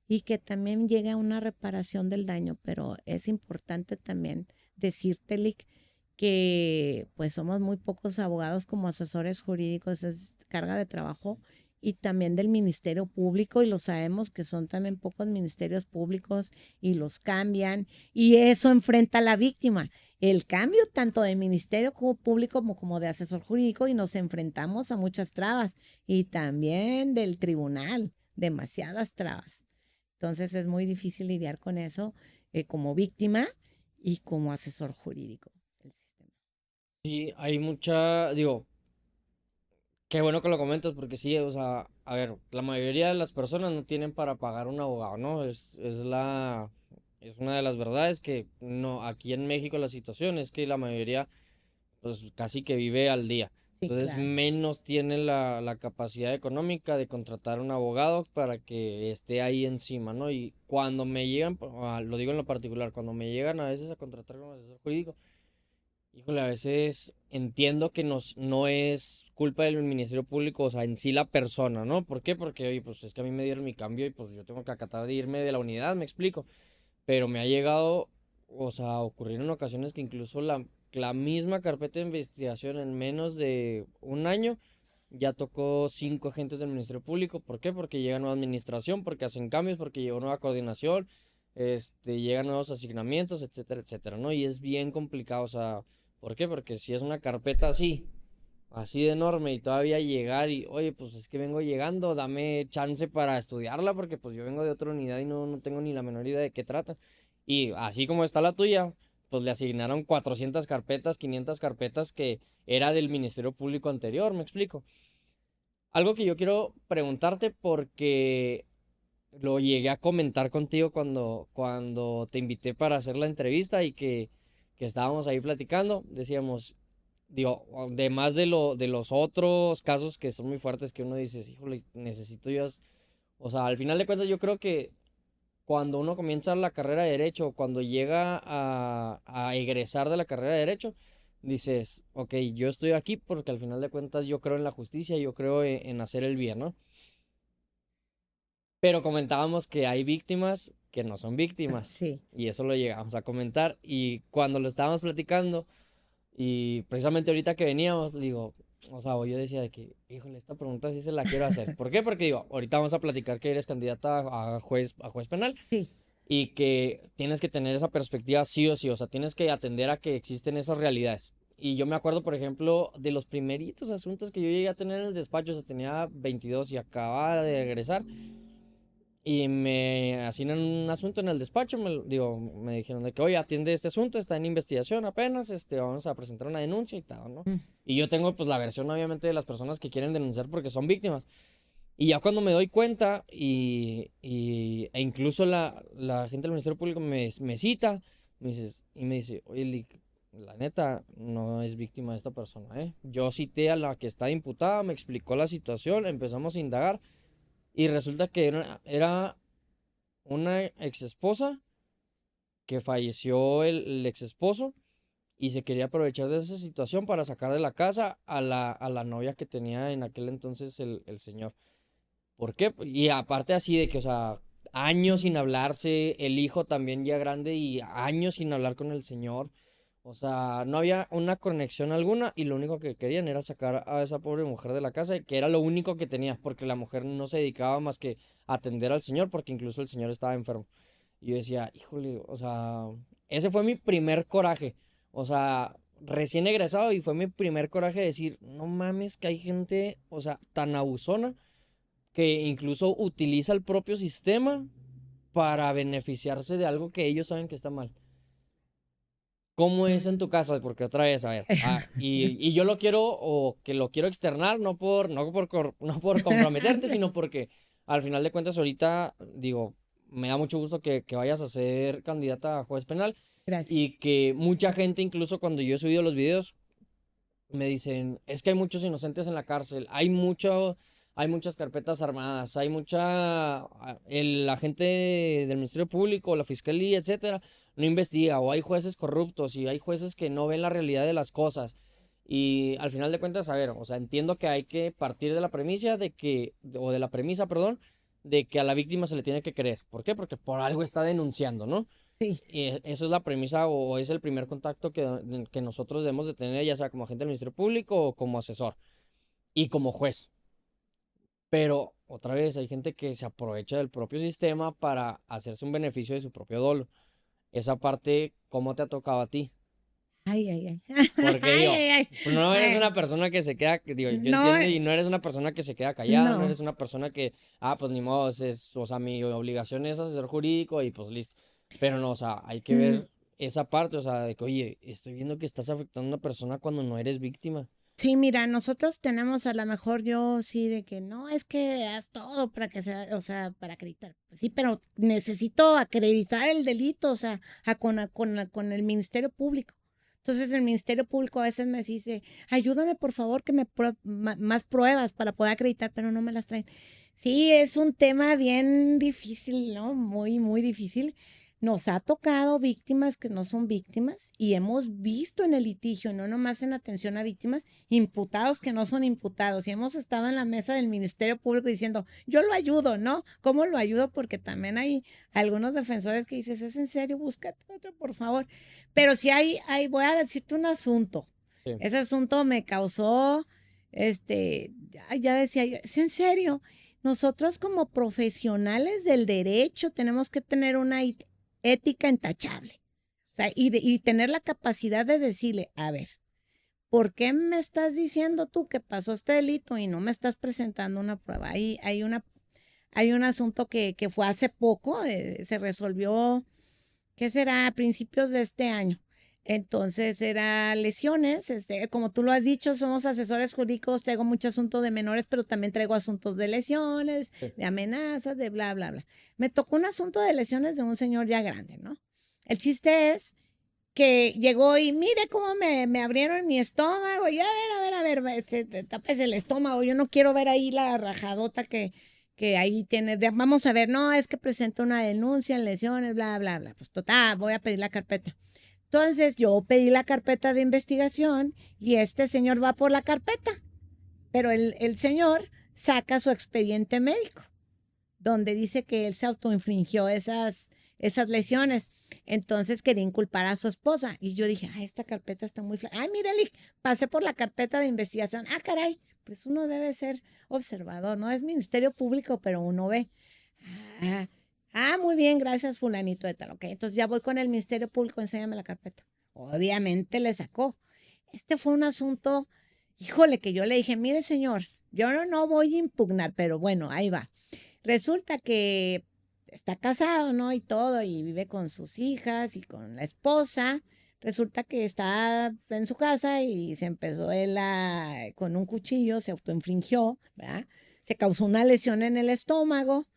B: y que también llegue a una reparación del daño. Pero es importante también decirte, Lick, que pues somos muy pocos abogados como asesores jurídicos, es carga de trabajo y también del Ministerio Público, y lo sabemos que son también pocos ministerios públicos y los cambian, y eso enfrenta a la víctima, el cambio tanto del Ministerio Público como de asesor jurídico, y nos enfrentamos a muchas trabas, y también del tribunal, demasiadas trabas. Entonces es muy difícil lidiar con eso, como víctima y como asesor jurídico del sistema.
A: Sí, hay mucha, digo, qué bueno que lo comentas porque sí, o sea, a ver, la mayoría de las personas no tienen para pagar un abogado, ¿no? Es una de las verdades que no, aquí en México la situación es que la mayoría, pues casi que vive al día.
B: Sí,
A: Entonces,
B: claro.
A: menos tienen la capacidad económica de contratar un abogado para que esté ahí encima, ¿no? Y cuando me llegan, lo digo en lo particular, cuando me llegan a veces a contratar como asesor jurídico, híjole, a veces entiendo que no es culpa del Ministerio Público, o sea, en sí la persona, ¿no? ¿Por qué? Porque, oye, pues es que a mí me dieron mi cambio y pues yo tengo que acatar de irme de la unidad, me explico. Pero me ha llegado, o sea, a ocurrir en ocasiones que incluso la misma carpeta de investigación en menos de un año ya tocó 5 agentes del Ministerio Público. ¿Por qué? Porque llega nueva administración, porque hacen cambios, porque llegó nueva coordinación, llegan nuevos asignamientos, etcétera, etcétera, ¿no? Y es bien complicado, o sea, ¿por qué? Porque si es una carpeta así de enorme y todavía llegar y, oye, pues es que vengo llegando, dame chance para estudiarla porque pues yo vengo de otra unidad y no tengo ni la menor idea de qué trata. Y así como está la tuya, pues le asignaron 400 carpetas, 500 carpetas que era del Ministerio Público anterior, me explico. Algo que yo quiero preguntarte porque lo llegué a comentar contigo cuando te invité para hacer la entrevista y que estábamos ahí platicando, decíamos, digo, además de los otros casos que son muy fuertes que uno dice, híjole, necesito yo, o sea, al final de cuentas yo creo que cuando uno comienza la carrera de Derecho, cuando llega a egresar de la carrera de Derecho, dices, ok, yo estoy aquí porque al final de cuentas yo creo en la justicia, yo creo en hacer el bien, ¿no? Pero comentábamos que hay víctimas que no son víctimas.
B: Sí.
A: Y eso lo llegamos a comentar. Y cuando lo estábamos platicando, y precisamente ahorita que veníamos, digo, o sea, yo decía de que, híjole, esta pregunta sí se la quiero hacer. ¿Por qué? Porque digo, ahorita vamos a platicar que eres candidata a juez penal
B: Sí,
A: y que tienes que tener esa perspectiva sí o sí. O sea, tienes que atender a que existen esas realidades. Y yo me acuerdo, por ejemplo, de los primeritos asuntos que yo llegué a tener en el despacho. O sea, tenía 22 y acababa de regresar. Y me asignan un asunto en el despacho. Me dijeron de que, oye, atiende este asunto, está en investigación apenas. Vamos a presentar una denuncia y tal, ¿no?
B: Mm.
A: Y yo tengo, pues, la versión, obviamente, de las personas que quieren denunciar porque son víctimas. Y ya cuando me doy cuenta, e incluso la gente del Ministerio Público me cita, me dice, oye, la neta, no es víctima de esta persona, ¿eh? Yo cité a la que está imputada, me explicó la situación, empezamos a indagar, y resulta que era una ex esposa que falleció el ex esposo, y se quería aprovechar de esa situación para sacar de la casa a la novia que tenía en aquel entonces el señor. ¿Por qué? Y aparte así de que, o sea, años sin hablarse, el hijo también ya grande y años sin hablar con el señor. O sea, no había una conexión alguna y lo único que querían era sacar a esa pobre mujer de la casa, que era lo único que tenía, porque la mujer no se dedicaba más que a atender al señor, porque incluso el señor estaba enfermo. Y yo decía, híjole, o sea, ese fue mi primer coraje. O sea, recién egresado y fue mi primer coraje de decir, no mames, que hay gente, o sea, tan abusona que incluso utiliza el propio sistema para beneficiarse de algo que ellos saben que está mal. ¿Cómo es en tu caso? Porque otra vez, a ver, y yo lo quiero, o que lo quiero externar, no por comprometerte, sino porque al final de cuentas ahorita, digo, me da mucho gusto que vayas a ser candidata a juez penal, y
B: Gracias.
A: que mucha gente, incluso cuando yo he subido los videos, me dicen, es que hay muchos inocentes en la cárcel, hay muchas carpetas armadas, hay la gente del Ministerio Público, la Fiscalía, etcétera, no investiga, o hay jueces corruptos y hay jueces que no ven la realidad de las cosas. Y al final de cuentas, a ver, o sea, entiendo que hay que partir de la premisa o de la premisa, perdón, de que a la víctima se le tiene que creer. ¿Por qué? Porque por algo está denunciando, ¿no?
B: Sí.
A: Y esa es la premisa, o es el primer contacto que nosotros debemos de tener, ya sea como agente del Ministerio Público o como asesor y como juez. Pero otra vez hay gente que se aprovecha del propio sistema para hacerse un beneficio de su propio dolo. Esa parte, ¿cómo te ha tocado a ti?
B: Ay, ay, ay.
A: Porque
B: Ay,
A: digo,
B: ay, ay.
A: no eres
B: Ay,
A: una persona que se queda, digo, yo
B: no,
A: entiendo, y no eres una persona que se queda callada, no
B: no.
A: eres una persona que, pues ni modo, o sea, mi obligación es asesor jurídico y pues listo. Pero no, o sea, hay que
B: Mm.
A: ver esa parte, o sea, de que, oye, estoy viendo que estás afectando a una persona cuando no eres víctima.
B: Sí, mira, nosotros tenemos a lo mejor yo sí de que no, es que haz todo para que sea, o sea, para acreditar. Pues sí, pero necesito acreditar el delito, o sea, con el Ministerio Público. Entonces el Ministerio Público a veces me dice, ayúdame por favor que más pruebas para poder acreditar, pero no me las traen. Sí, es un tema bien difícil, ¿no? Muy, muy difícil. Nos ha tocado víctimas que no son víctimas y hemos visto en el litigio, no nomás en atención a víctimas, imputados que no son imputados. Y hemos estado en la mesa del Ministerio Público diciendo, yo lo ayudo, ¿no? ¿Cómo lo ayudo? Porque también hay algunos defensores que dices, ¿es en serio? Búscate otro, por favor. Pero sí voy a decirte un asunto.
A: Sí.
B: Ese asunto me causó, ya decía yo, ¿es en serio? Nosotros como profesionales del derecho tenemos que tener una ética intachable. O sea, y tener la capacidad de decirle, a ver, ¿por qué me estás diciendo tú que pasó este delito y no me estás presentando una prueba? Hay un asunto que fue hace poco, se resolvió, ¿qué será? A principios de este año. Entonces, era lesiones, como tú lo has dicho, somos asesores jurídicos, traigo mucho asunto de menores, pero también traigo asuntos de lesiones,
A: Sí.
B: de amenazas, de bla, bla, bla. Me tocó un asunto de lesiones de un señor ya grande, ¿no? El chiste es que llegó y mire cómo me abrieron mi estómago y a ver, tapes el estómago, yo no quiero ver ahí la rajadota que ahí tiene, vamos a ver, no, es que presentó una denuncia en lesiones, bla, bla, bla, pues total, voy a pedir la carpeta. Entonces yo pedí la carpeta de investigación y este señor va por la carpeta, pero el señor saca su expediente médico donde dice que él se autoinfligió esas lesiones. Entonces quería inculpar a su esposa. Y yo dije, ay, esta carpeta está muy flaca. Ay, mire, pasé por la carpeta de investigación. Ah, caray, pues uno debe ser observador, no es Ministerio Público, pero uno ve. Ah, muy bien, gracias, fulanito de tal. Ok, entonces ya voy con el Ministerio Público, enséñame la carpeta. Obviamente le sacó. Este fue un asunto, híjole, que yo le dije, mire señor, yo no voy a impugnar, pero bueno, ahí va. Resulta que está casado, ¿no? Y todo, y vive con sus hijas y con la esposa. Resulta que está en su casa y se empezó él con un cuchillo, se autoinfringió, ¿verdad? Se causó una lesión en el estómago.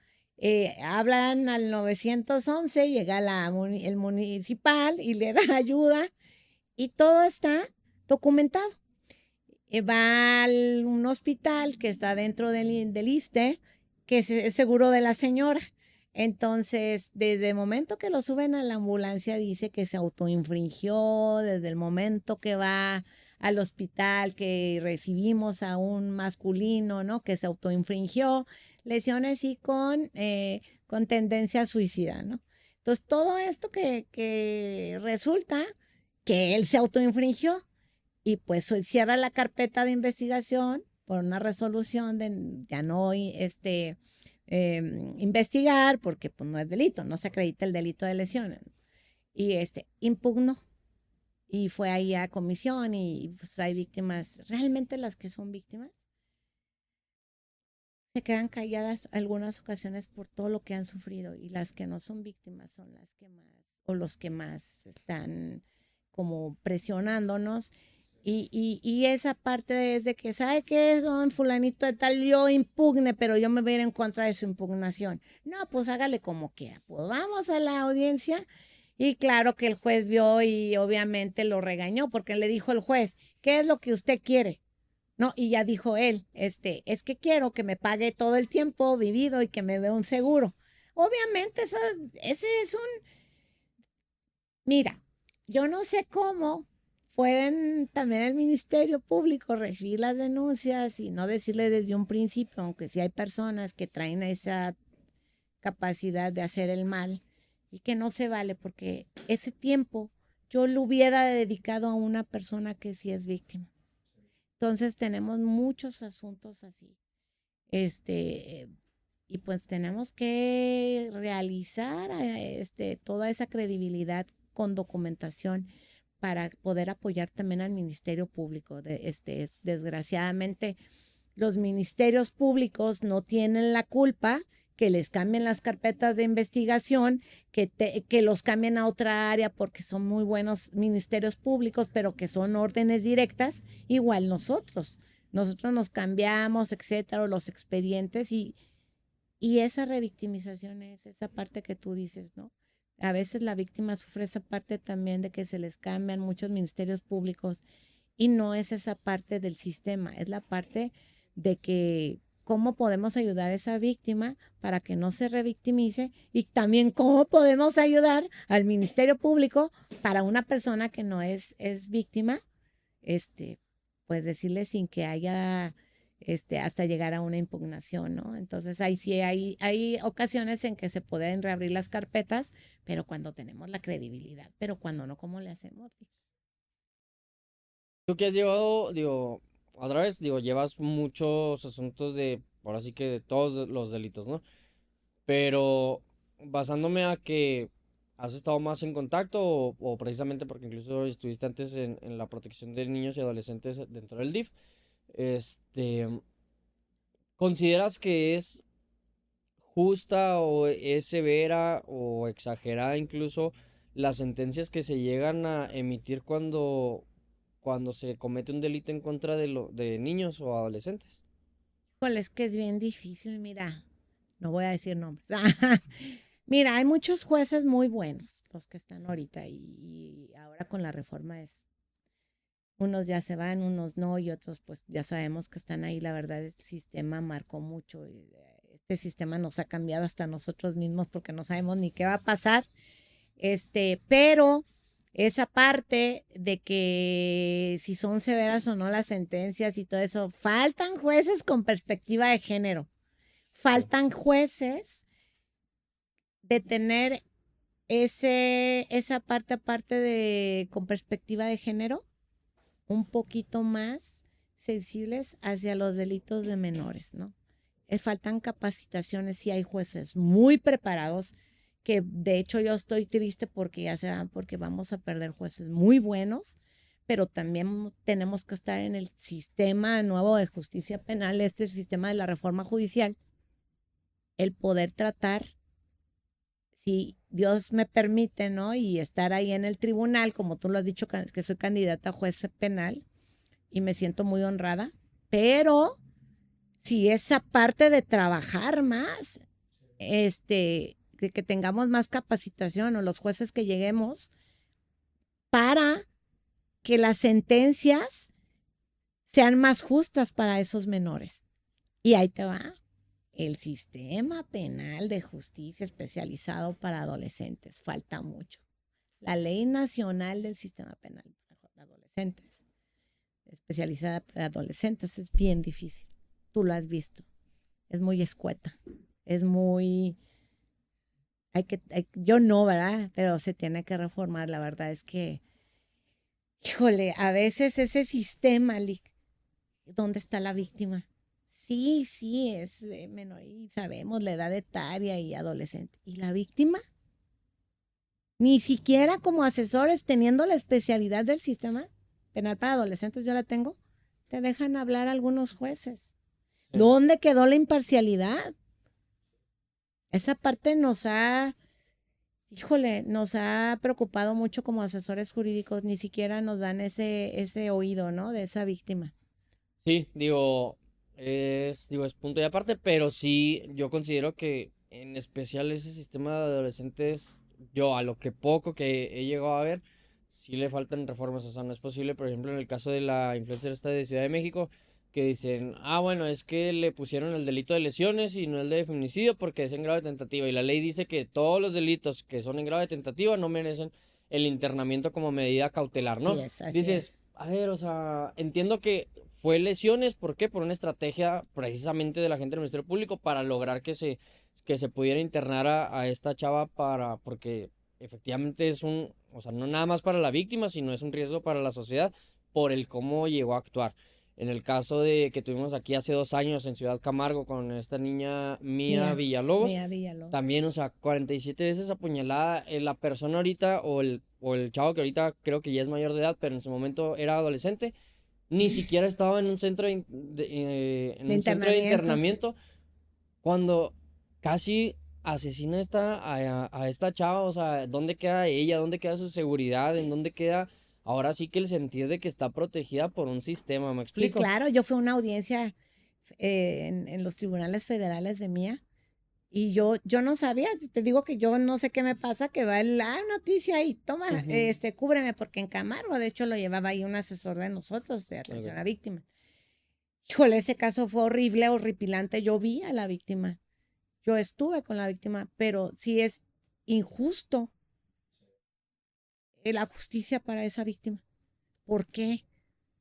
B: Hablan al 911, llega el municipal y le da ayuda y todo está documentado. Va a un hospital que está dentro del ISSSTE, que es seguro de la señora. Entonces, desde el momento que lo suben a la ambulancia, dice que se autoinfringió, desde el momento que va al hospital, que recibimos a un masculino, ¿no? Que se autoinfringió, lesiones y con tendencia suicida, ¿no? Entonces, todo esto que resulta que él se autoinfringió y pues cierra la carpeta de investigación por una resolución de ya no investigar porque pues no es delito, no se acredita el delito de lesiones. Y impugnó y fue ahí a comisión y pues hay víctimas, realmente las que son víctimas se quedan calladas algunas ocasiones por todo lo que han sufrido y las que no son víctimas son las que más o los que más están como presionándonos y esa parte es de que, ¿sabe qué es, don fulanito de tal? Yo impugne, pero yo me voy a ir en contra de su impugnación. No, pues hágale como quiera. Pues vamos a la audiencia y claro que el juez vio y obviamente lo regañó porque le dijo el juez, ¿qué es lo que usted quiere? No, y ya dijo él, es que quiero que me pague todo el tiempo vivido y que me dé un seguro. Obviamente, ese es mira, yo no sé cómo pueden también el Ministerio Público recibir las denuncias y no decirle desde un principio, aunque sí hay personas que traen esa capacidad de hacer el mal y que no se vale porque ese tiempo yo lo hubiera dedicado a una persona que sí es víctima. Entonces tenemos muchos asuntos así. Y pues tenemos que realizar toda esa credibilidad con documentación para poder apoyar también al Ministerio Público. Desgraciadamente, los ministerios públicos no tienen la culpa que les cambien las carpetas de investigación, que los cambien a otra área porque son muy buenos ministerios públicos, pero que son órdenes directas, igual nosotros. Nosotros nos cambiamos, etcétera, los expedientes y esa revictimización es esa parte que tú dices, ¿no? A veces la víctima sufre esa parte también de que se les cambian muchos ministerios públicos y no es esa parte del sistema, es la parte de que cómo podemos ayudar a esa víctima para que no se revictimice y también cómo podemos ayudar al Ministerio Público para una persona que no es víctima, pues decirle sin que haya hasta llegar a una impugnación, ¿no? Entonces ahí sí hay ocasiones en que se pueden reabrir las carpetas, pero cuando tenemos la credibilidad, pero cuando no, ¿cómo le hacemos?
A: Tú que has llevado, digo, otra vez, digo, llevas muchos asuntos de, ahora sí que de todos los delitos, ¿no? Pero basándome a que has estado más en contacto o precisamente porque incluso estuviste antes en la protección de niños y adolescentes dentro del DIF, este, ¿consideras que es justa o es severa o exagerada incluso las sentencias que se llegan a emitir cuando se comete un delito en contra de niños o adolescentes?
B: Híjole, es que es bien difícil, mira, no voy a decir nombres. Mira, hay muchos jueces muy buenos, los que están ahorita, y ahora con la reforma unos ya se van, unos no, y otros pues ya sabemos que están ahí. La verdad, este sistema marcó mucho, este sistema nos ha cambiado hasta nosotros mismos porque no sabemos ni qué va a pasar, pero esa parte de que si son severas o no las sentencias y todo eso, faltan jueces con perspectiva de género, faltan jueces de tener esa parte aparte de con perspectiva de género, un poquito más sensibles hacia los delitos de menores, ¿no? Faltan capacitaciones y hay jueces muy preparados que de hecho yo estoy triste porque ya se van, porque vamos a perder jueces muy buenos, pero también tenemos que estar en el sistema nuevo de justicia penal, este sistema de la reforma judicial, el poder tratar, si Dios me permite, ¿no? Y estar ahí en el tribunal, como tú lo has dicho, que soy candidata a juez penal y me siento muy honrada, pero si esa parte de trabajar más, que tengamos más capacitación o los jueces que lleguemos para que las sentencias sean más justas para esos menores. Y ahí te va el sistema penal de justicia especializado para adolescentes. Falta mucho. La ley nacional del sistema penal para adolescentes, especializada para adolescentes, es bien difícil. Tú lo has visto. Es muy escueta. Es muy... yo no, ¿verdad? Pero se tiene que reformar. La verdad es que, híjole, a veces ese sistema, ¿dónde está la víctima? Sí, sí, es menor y sabemos la edad etaria y adolescente. ¿Y la víctima? Ni siquiera como asesores, teniendo la especialidad del sistema penal para adolescentes, yo la tengo, te dejan hablar algunos jueces. Sí. ¿Dónde quedó la imparcialidad? Esa parte nos ha preocupado mucho como asesores jurídicos, ni siquiera nos dan ese oído, ¿no? De esa víctima.
A: Sí, es punto y aparte, pero sí, yo considero que en especial ese sistema de adolescentes, yo a lo que poco que he llegado a ver, sí le faltan reformas. O sea, no es posible, por ejemplo, en el caso de la influencer esta de Ciudad de México, que dicen, bueno, es que le pusieron el delito de lesiones y no el de feminicidio porque es en grado de tentativa. Y la ley dice que todos los delitos que son en grado de tentativa no merecen el internamiento como medida cautelar, ¿no?
B: Así
A: Dices,
B: es.
A: a ver, o sea, entiendo que fue lesiones, ¿por qué? Por una estrategia precisamente de la gente del Ministerio Público para lograr que se pudiera internar a esta chava porque efectivamente o sea, no nada más para la víctima, sino es un riesgo para la sociedad por el cómo llegó a actuar. En el caso de que tuvimos aquí hace 2 años en Ciudad Camargo con esta niña Mía Villalobos, también, o sea, 47 veces apuñalada, la persona ahorita o el chavo que ahorita creo que ya es mayor de edad, pero en su momento era adolescente, ni siquiera estaba en un centro centro de internamiento cuando casi asesina a esta chava. O sea, ¿dónde queda ella? ¿Dónde queda su seguridad? ¿En dónde queda ahora sí que el sentir de que está protegida por un sistema? ¿Me explico?
B: Sí, claro, yo fui a una audiencia en los tribunales federales de Mía. Y yo no sabía, te digo que yo no sé qué me pasa, que va la noticia y toma, cúbreme, porque en Camargo, de hecho, lo llevaba ahí un asesor de nosotros, de atención a la víctima. Híjole, ese caso fue horrible, horripilante. Yo vi a la víctima, yo estuve con la víctima, pero sí es injusto la justicia para esa víctima. ¿Por qué?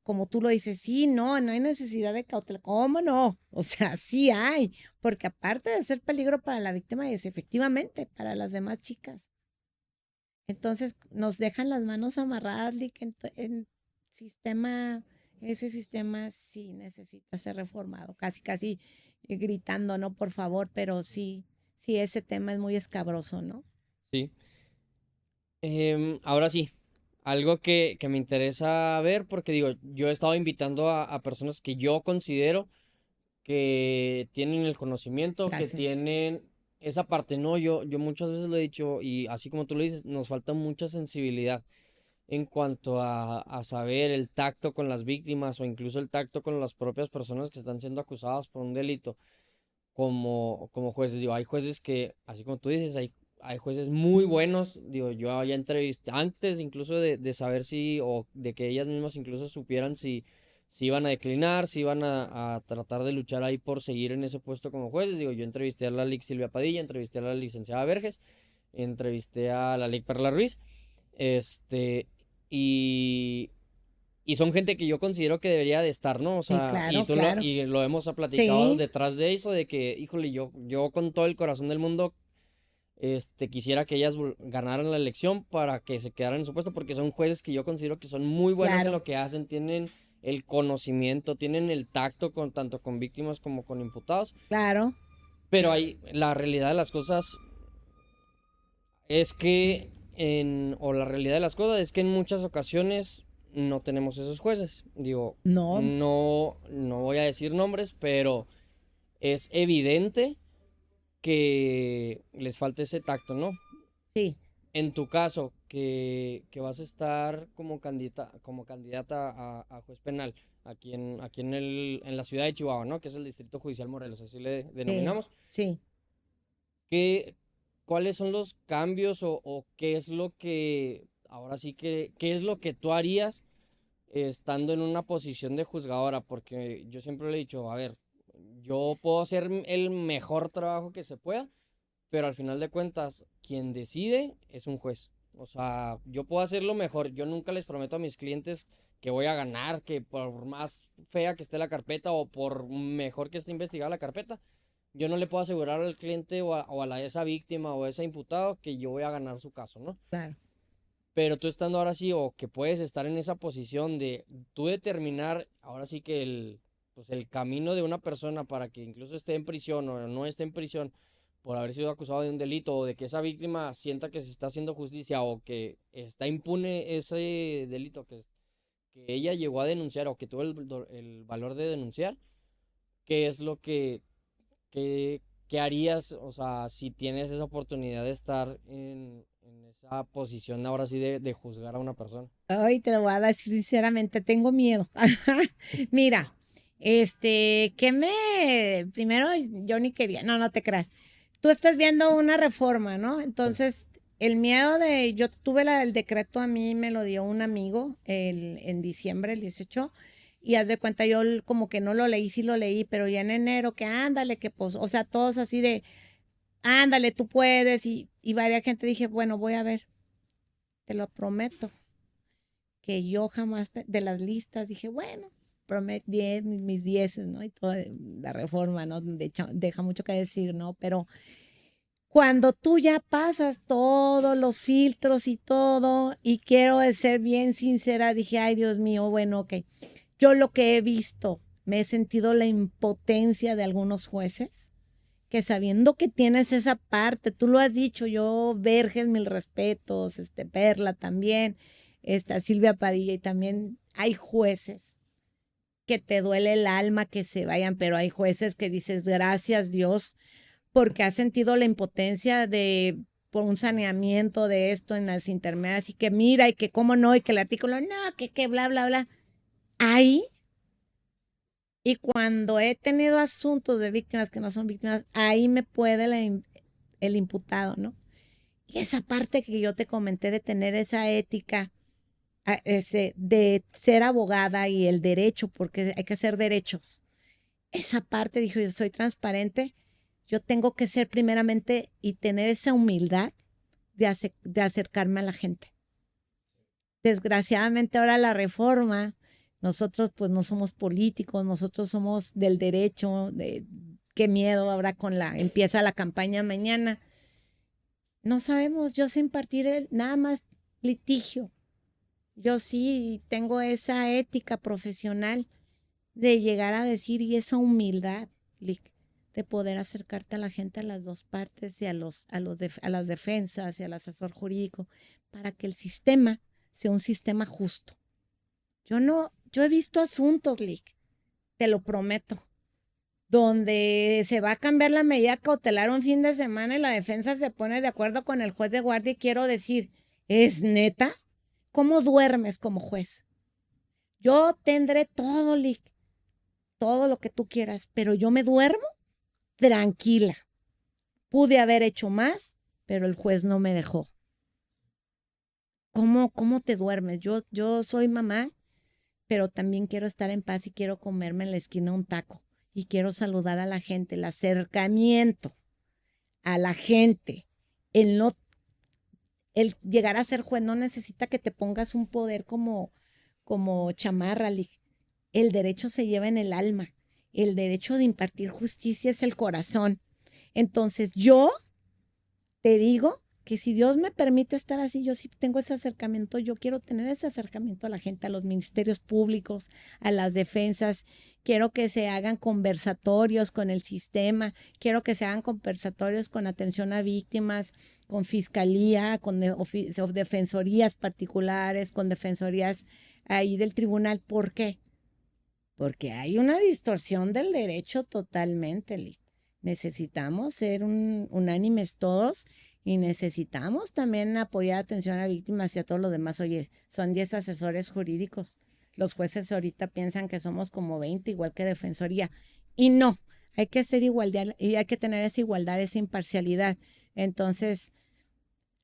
B: Como tú lo dices, sí, no hay necesidad de cautela. ¿Cómo no? O sea, sí hay, porque aparte de ser peligro para la víctima, es efectivamente para las demás chicas. Entonces nos dejan las manos amarradas, ese sistema sí necesita ser reformado, casi gritando, no, por favor, pero sí, ese tema es muy escabroso, ¿no?
A: Sí. Ahora sí, algo que me interesa ver, porque digo, yo he estado invitando a personas que yo considero que tienen el conocimiento,
B: Gracias.
A: que tienen esa parte, ¿no? Yo muchas veces lo he dicho, y así como tú lo dices, nos falta mucha sensibilidad en cuanto a saber el tacto con las víctimas o incluso el tacto con las propias personas que están siendo acusadas por un delito como jueces. Digo, hay jueces que, así como tú dices, hay jueces muy buenos. Digo, yo ya entrevisté antes incluso de saber si, o de que ellas mismas incluso supieran si iban a declinar, si iban a tratar de luchar ahí por seguir en ese puesto como jueces. Digo, yo entrevisté a la Lic Silvia Padilla, entrevisté a la licenciada Verges, entrevisté a la Lic Perla Ruiz, y, y son gente que yo considero que debería de estar, ¿no? O sea,
B: sí, claro.
A: Y lo hemos platicado
B: Sí.
A: detrás de eso, de que, híjole, yo con todo el corazón del mundo, quisiera que ellas ganaran la elección para que se quedaran en su puesto, porque son jueces que yo considero que son muy buenos en lo que hacen, tienen el conocimiento, tienen el tacto tanto con víctimas como con imputados.
B: Claro.
A: Pero la realidad de las cosas es que, o la realidad de las cosas es que en muchas ocasiones no tenemos esos jueces. Digo,
B: No,
A: no voy a decir nombres, pero es evidente que les falta ese tacto, ¿no?
B: sí,
A: En tu caso, que vas a estar como candidata a juez penal aquí en la ciudad de Chihuahua, ¿no? Que es el Distrito Judicial Morelos, así le
B: sí,
A: denominamos.
B: sí.
A: ¿Qué, ¿Cuáles son los cambios o qué es lo que, ahora sí que, qué es lo que tú harías estando en una posición de juzgadora? Porque yo siempre le he dicho, a ver, yo puedo hacer el mejor trabajo que se pueda, pero al final de cuentas, quien decide es un juez. O sea, yo puedo hacerlo mejor. Yo nunca les prometo a mis clientes que voy a ganar, que por más fea que esté la carpeta o por mejor que esté investigada la carpeta, yo no le puedo asegurar al cliente esa víctima o a ese imputado que yo voy a ganar su caso, ¿no?
B: Claro,
A: Pero tú estando ahora sí, o que puedes estar en esa posición de tú determinar ahora sí que pues el camino de una persona para que incluso esté en prisión o no esté en prisión por haber sido acusado de un delito o de que esa víctima sienta que se está haciendo justicia o que está impune ese delito que ella llegó a denunciar o que tuvo el valor de denunciar, ¿qué es lo que, qué harías, o sea, si tienes esa oportunidad de estar en esa posición ahora sí de juzgar a una persona?
B: hoy te lo voy a decir sinceramente, tengo miedo. Mira, primero yo ni quería, no, no te creas. Tú estás viendo una reforma, ¿no?
A: Sí.
B: Entonces, el miedo yo tuve el decreto, a mí me lo dio un amigo en diciembre, el 18, y haz de cuenta, yo como que no lo leí, sí lo leí, pero ya en enero, que ándale, que pues, o sea, todos así de, ándale, tú puedes, y varias gente dije, bueno, voy a ver, te lo prometo que yo jamás de las listas dije, bueno, prometo 10, mis 10, ¿no? Y toda la reforma, ¿no? De hecho, deja mucho que decir, ¿no? Pero cuando tú ya pasas todos los filtros y todo, y quiero ser bien sincera, dije, ay, Dios mío, bueno, ok. Yo lo que he visto, me he sentido la impotencia de algunos jueces, que sabiendo que tienes esa parte, tú lo has dicho, yo, Verges, mil respetos, Perla también, Silvia Padilla, y también hay jueces que te duele el alma que se vayan, pero hay jueces que dices, gracias Dios, porque has sentido la impotencia por un saneamiento de esto en las intermedias, y que mira, y que cómo no, y que el artículo, no, que bla, bla, bla. Ahí, y cuando he tenido asuntos de víctimas que no son víctimas, ahí me puede el imputado, ¿no? Y esa parte que yo te comenté de tener esa ética, de ser abogada y el derecho, porque hay que hacer derechos. Esa parte, dijo, yo soy transparente, yo tengo que ser primeramente y tener esa humildad de acercarme a la gente. Desgraciadamente ahora la reforma, nosotros pues no somos políticos, nosotros somos del derecho, qué miedo ahora empieza la campaña mañana. No sabemos, yo sé impartir nada más litigio. Yo sí tengo esa ética profesional de llegar a decir y esa humildad, Lick, de poder acercarte a la gente, a las dos partes y a las defensas y al asesor jurídico, para que el sistema sea un sistema justo. Yo he visto asuntos, Lick, te lo prometo, donde se va a cambiar la medida cautelar un fin de semana y la defensa se pone de acuerdo con el juez de guardia, y quiero decir, ¿es neta? ¿Cómo duermes como juez? Yo tendré todo, Lick, todo lo que tú quieras, pero yo me duermo tranquila. Pude haber hecho más, pero el juez no me dejó. ¿Cómo te duermes? Yo soy mamá, pero también quiero estar en paz y quiero comerme en la esquina un taco y quiero saludar a la gente, el acercamiento a la gente, el no, el llegar a ser juez no necesita que te pongas un poder como chamarra. El derecho se lleva en el alma, el derecho de impartir justicia es el corazón. Entonces yo te digo que si Dios me permite estar así, yo sí tengo ese acercamiento, yo quiero tener ese acercamiento a la gente, a los ministerios públicos, a las defensas. Quiero que se hagan conversatorios con el sistema, quiero que se hagan conversatorios con atención a víctimas, con fiscalía, con defensorías particulares, con defensorías ahí del tribunal. ¿Por qué? Porque hay una distorsión del derecho totalmente, Lee. Necesitamos ser unánimes todos y necesitamos también apoyar atención a víctimas y a todo lo demás. Oye, son 10 asesores jurídicos. Los jueces ahorita piensan que somos como 20, igual que Defensoría. Y no, hay que ser igualdad y hay que tener esa igualdad, esa imparcialidad. Entonces,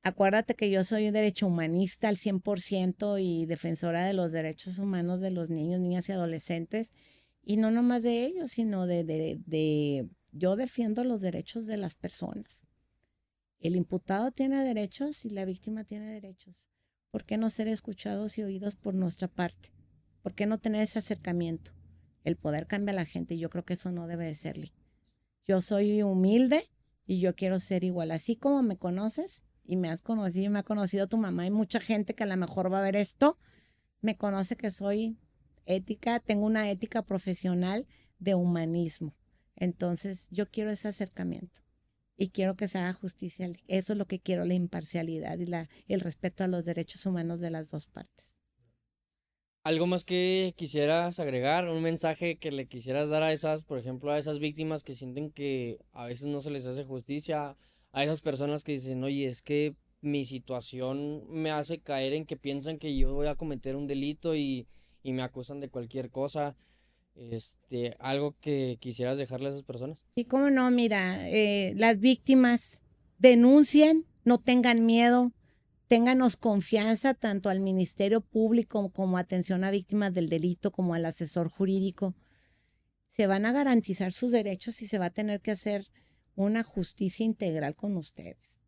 B: acuérdate que yo soy un derecho humanista al 100% y defensora de los derechos humanos de los niños, niñas y adolescentes. Y no nomás de ellos, sino yo defiendo los derechos de las personas. El imputado tiene derechos y la víctima tiene derechos. ¿Por qué no ser escuchados y oídos por nuestra parte? ¿Por qué no tener ese acercamiento? El poder cambia a la gente y yo creo que eso no debe de serle. Yo soy humilde y yo quiero ser igual. Así como me conoces y me has conocido y me ha conocido tu mamá y mucha gente que a lo mejor va a ver esto, me conoce que soy ética, tengo una ética profesional de humanismo. Entonces yo quiero ese acercamiento y quiero que se haga justicia. Eso es lo que quiero, la imparcialidad y el respeto a los derechos humanos de las dos partes.
A: ¿Algo más que quisieras agregar? ¿Un mensaje que le quisieras dar a esas, por ejemplo, a esas víctimas que sienten que a veces no se les hace justicia? A esas personas que dicen, oye, es que mi situación me hace caer en que piensan que yo voy a cometer un delito y me acusan de cualquier cosa. Algo que quisieras dejarle a esas personas.
B: Sí, cómo no, mira, las víctimas denuncien, no tengan miedo, ténganos confianza tanto al Ministerio Público como atención a víctimas del delito, como al asesor jurídico. Se van a garantizar sus derechos y se va a tener que hacer una justicia integral con ustedes.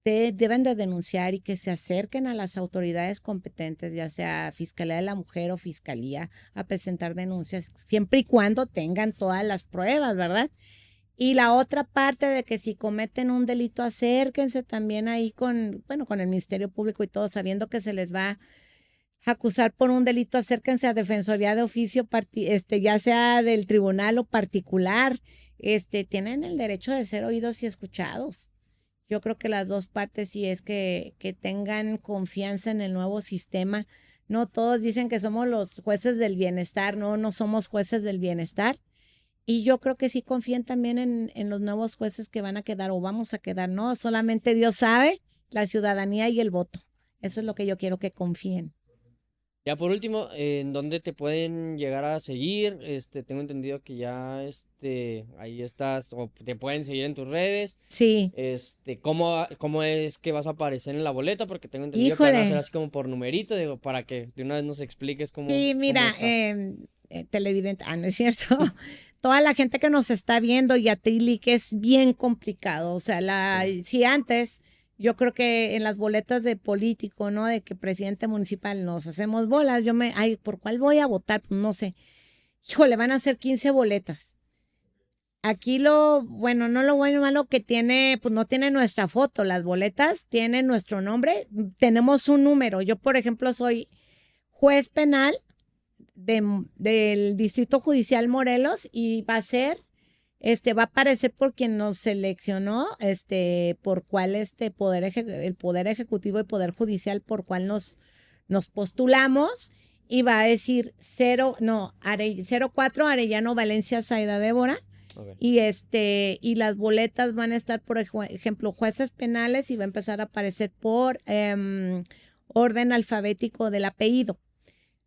B: Deben de denunciar y que se acerquen a las autoridades competentes, ya sea Fiscalía de la Mujer o Fiscalía, a presentar denuncias, siempre y cuando tengan todas las pruebas, ¿verdad? Y la otra parte de que si cometen un delito, acérquense también ahí con el Ministerio Público y todo, sabiendo que se les va a acusar por un delito, acérquense a Defensoría de Oficio, ya sea del tribunal o particular, tienen el derecho de ser oídos y escuchados. Yo creo que las dos partes sí es que tengan confianza en el nuevo sistema. No todos dicen que somos los jueces del bienestar, no somos jueces del bienestar. Y yo creo que sí confían también en los nuevos jueces que van a quedar o vamos a quedar, ¿no? Solamente Dios sabe, la ciudadanía y el voto. Eso es lo que yo quiero que confíen.
A: Ya por último, ¿en dónde te pueden llegar a seguir? Tengo entendido que ya, ahí estás, o te pueden seguir en tus redes.
B: Sí,
A: ¿Cómo es que vas a aparecer en la boleta? Porque tengo entendido que van a ser
B: híjole.
A: así como por numerito, digo, para que de una vez nos expliques
B: Sí,
A: cómo
B: mira,
A: está.
B: televidente, no es cierto. Toda la gente que nos está viendo y a Tili, que es bien complicado. O sea,
A: Sí.
B: si antes, yo creo que en las boletas de político, ¿no? De que presidente municipal nos hacemos bolas, ¿por cuál voy a votar? Pues no sé. Híjole, van a ser 15 boletas. Aquí bueno, no lo bueno, malo que tiene, pues no tiene nuestra foto. Las boletas tienen nuestro nombre, tenemos un número. Yo, por ejemplo, soy juez penal del Distrito Judicial Morelos y va a aparecer por quien nos seleccionó, por cuál el Poder Ejecutivo y Poder Judicial por cuál nos postulamos y va a decir 04 Arellano Valencia Zaida Débora.
A: Ok.
B: Y las boletas van a estar, por ejemplo, jueces penales y va a empezar a aparecer por orden alfabético del apellido.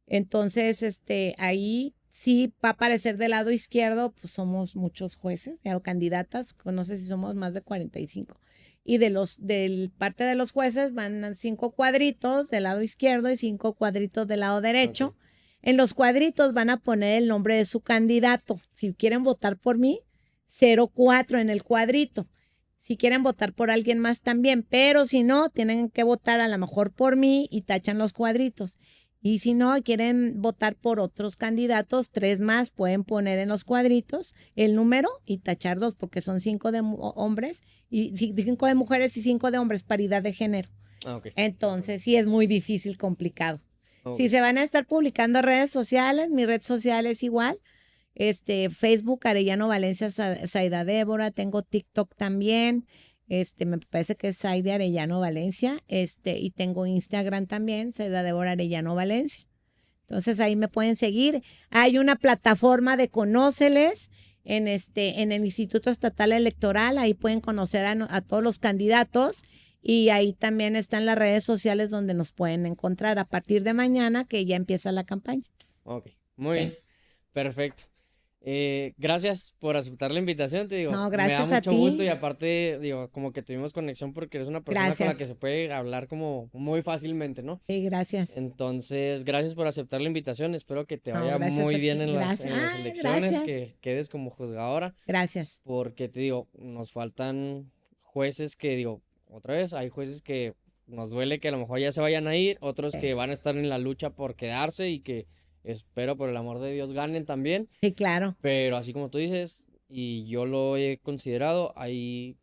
B: Entonces, ahí sí va a aparecer del lado izquierdo, pues somos muchos jueces o candidatas, no sé si somos más de 45. Y del parte de los jueces van 5 cuadritos del lado izquierdo y 5 cuadritos del lado derecho.
A: Ok.
B: En los cuadritos van a poner el nombre de su candidato. Si quieren votar por mí, 04 en el cuadrito. Si quieren votar por alguien más también, pero si no, tienen que votar a lo mejor por mí y tachan los cuadritos. Y si no, quieren votar por otros candidatos, 3 más, pueden poner en los cuadritos el número y tachar 2, porque son 5 de hombres, y 5 de mujeres y 5 de hombres, paridad de género.
A: Ah, ok.
B: Entonces, sí es muy difícil, complicado.
A: Ok.
B: Si se van a estar publicando redes sociales, mi red social es igual. Facebook, Arellano Valencia Zaida Débora, tengo TikTok también. Me parece que es Saide Arellano Valencia, y tengo Instagram también, Zaida Débora Arellano Valencia. Entonces ahí me pueden seguir. Hay una plataforma de Conóceles en el Instituto Estatal Electoral. Ahí pueden conocer a todos los candidatos. Y ahí también están las redes sociales donde nos pueden encontrar a partir de mañana que ya empieza la campaña.
A: Ok, muy
B: Sí.
A: bien, perfecto. Gracias por aceptar la invitación, te digo,
B: No,
A: me da
B: gracias a
A: mucho gusto y
B: ti.
A: aparte, digo, como que tuvimos conexión porque eres una persona con la que
B: Gracias.
A: se puede hablar como muy fácilmente, ¿no?
B: Sí, gracias.
A: Entonces, gracias por aceptar la invitación, espero que te
B: No,
A: vaya
B: gracias
A: muy
B: a
A: bien
B: ti.
A: en
B: Gracias.
A: las
B: Ay,
A: elecciones,
B: gracias.
A: que quedes como juzgadora,
B: Gracias.
A: porque te digo, nos faltan jueces que, digo, otra vez, hay jueces que nos duele que a lo mejor ya se vayan a ir, otros que
B: Sí,
A: van a estar en la lucha por quedarse y que espero por el amor de Dios ganen también.
B: sí, claro.
A: Pero así como tú dices, y yo lo he considerado, hay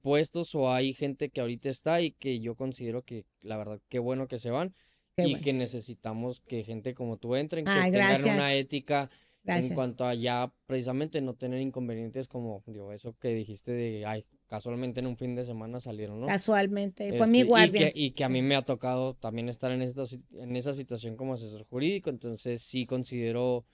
A: puestos o hay gente que ahorita está y que yo considero que la verdad qué bueno que se van
B: Qué
A: y
B: bueno.
A: que necesitamos que gente como tú entren, que
B: Ay,
A: tengan una
B: gracias.
A: ética en
B: Gracias.
A: cuanto a ya precisamente no tener inconvenientes como, digo, eso que dijiste de, ay, casualmente en un fin de semana salieron, ¿no?
B: Casualmente. Fue mi guardia.
A: Y que a mí
B: Sí.
A: me ha tocado también estar en esa situación como asesor jurídico, entonces sí considero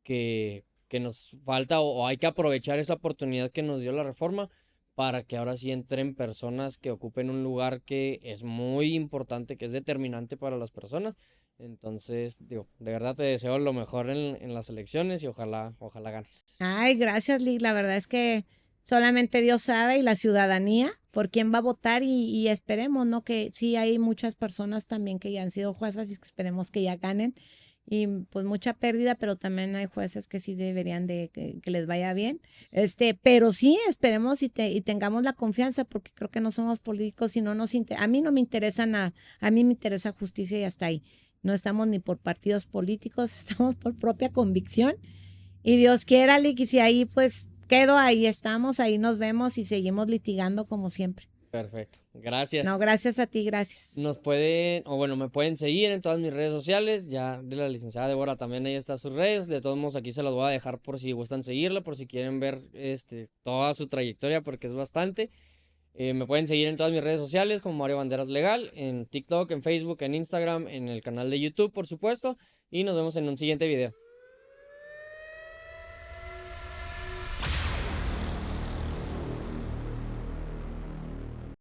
A: que nos falta o hay que aprovechar esa oportunidad que nos dio la reforma para que ahora sí entren personas que ocupen un lugar que es muy importante, que es determinante para las personas. Entonces, digo, de verdad te deseo lo mejor en las elecciones y ojalá ganes.
B: Ay, gracias, Lick. La verdad es que solamente Dios sabe y la ciudadanía por quién va a votar y esperemos, ¿no? Que sí hay muchas personas también que ya han sido juezas y que esperemos que ya ganen. Y pues mucha pérdida, pero también hay jueces que sí deberían de que les vaya bien. Pero sí, esperemos y tengamos la confianza, porque creo que no somos políticos y no a mí no me interesa nada, a mí me interesa justicia y hasta ahí. No estamos ni por partidos políticos, estamos por propia convicción y Dios quiera, Lick, y si ahí pues quedo, ahí estamos, ahí nos vemos y seguimos litigando como siempre.
A: Perfecto, gracias.
B: No, gracias a ti, gracias.
A: Nos pueden, o bueno, me pueden seguir en todas mis redes sociales, ya de la licenciada Débora también ahí está sus redes, de todos modos aquí se las voy a dejar por si gustan seguirla, por si quieren ver toda su trayectoria porque es bastante. Me pueden seguir en todas mis redes sociales como Mario Banderas Legal, en TikTok, en Facebook, en Instagram, en el canal de YouTube, por supuesto, y nos vemos en un siguiente video.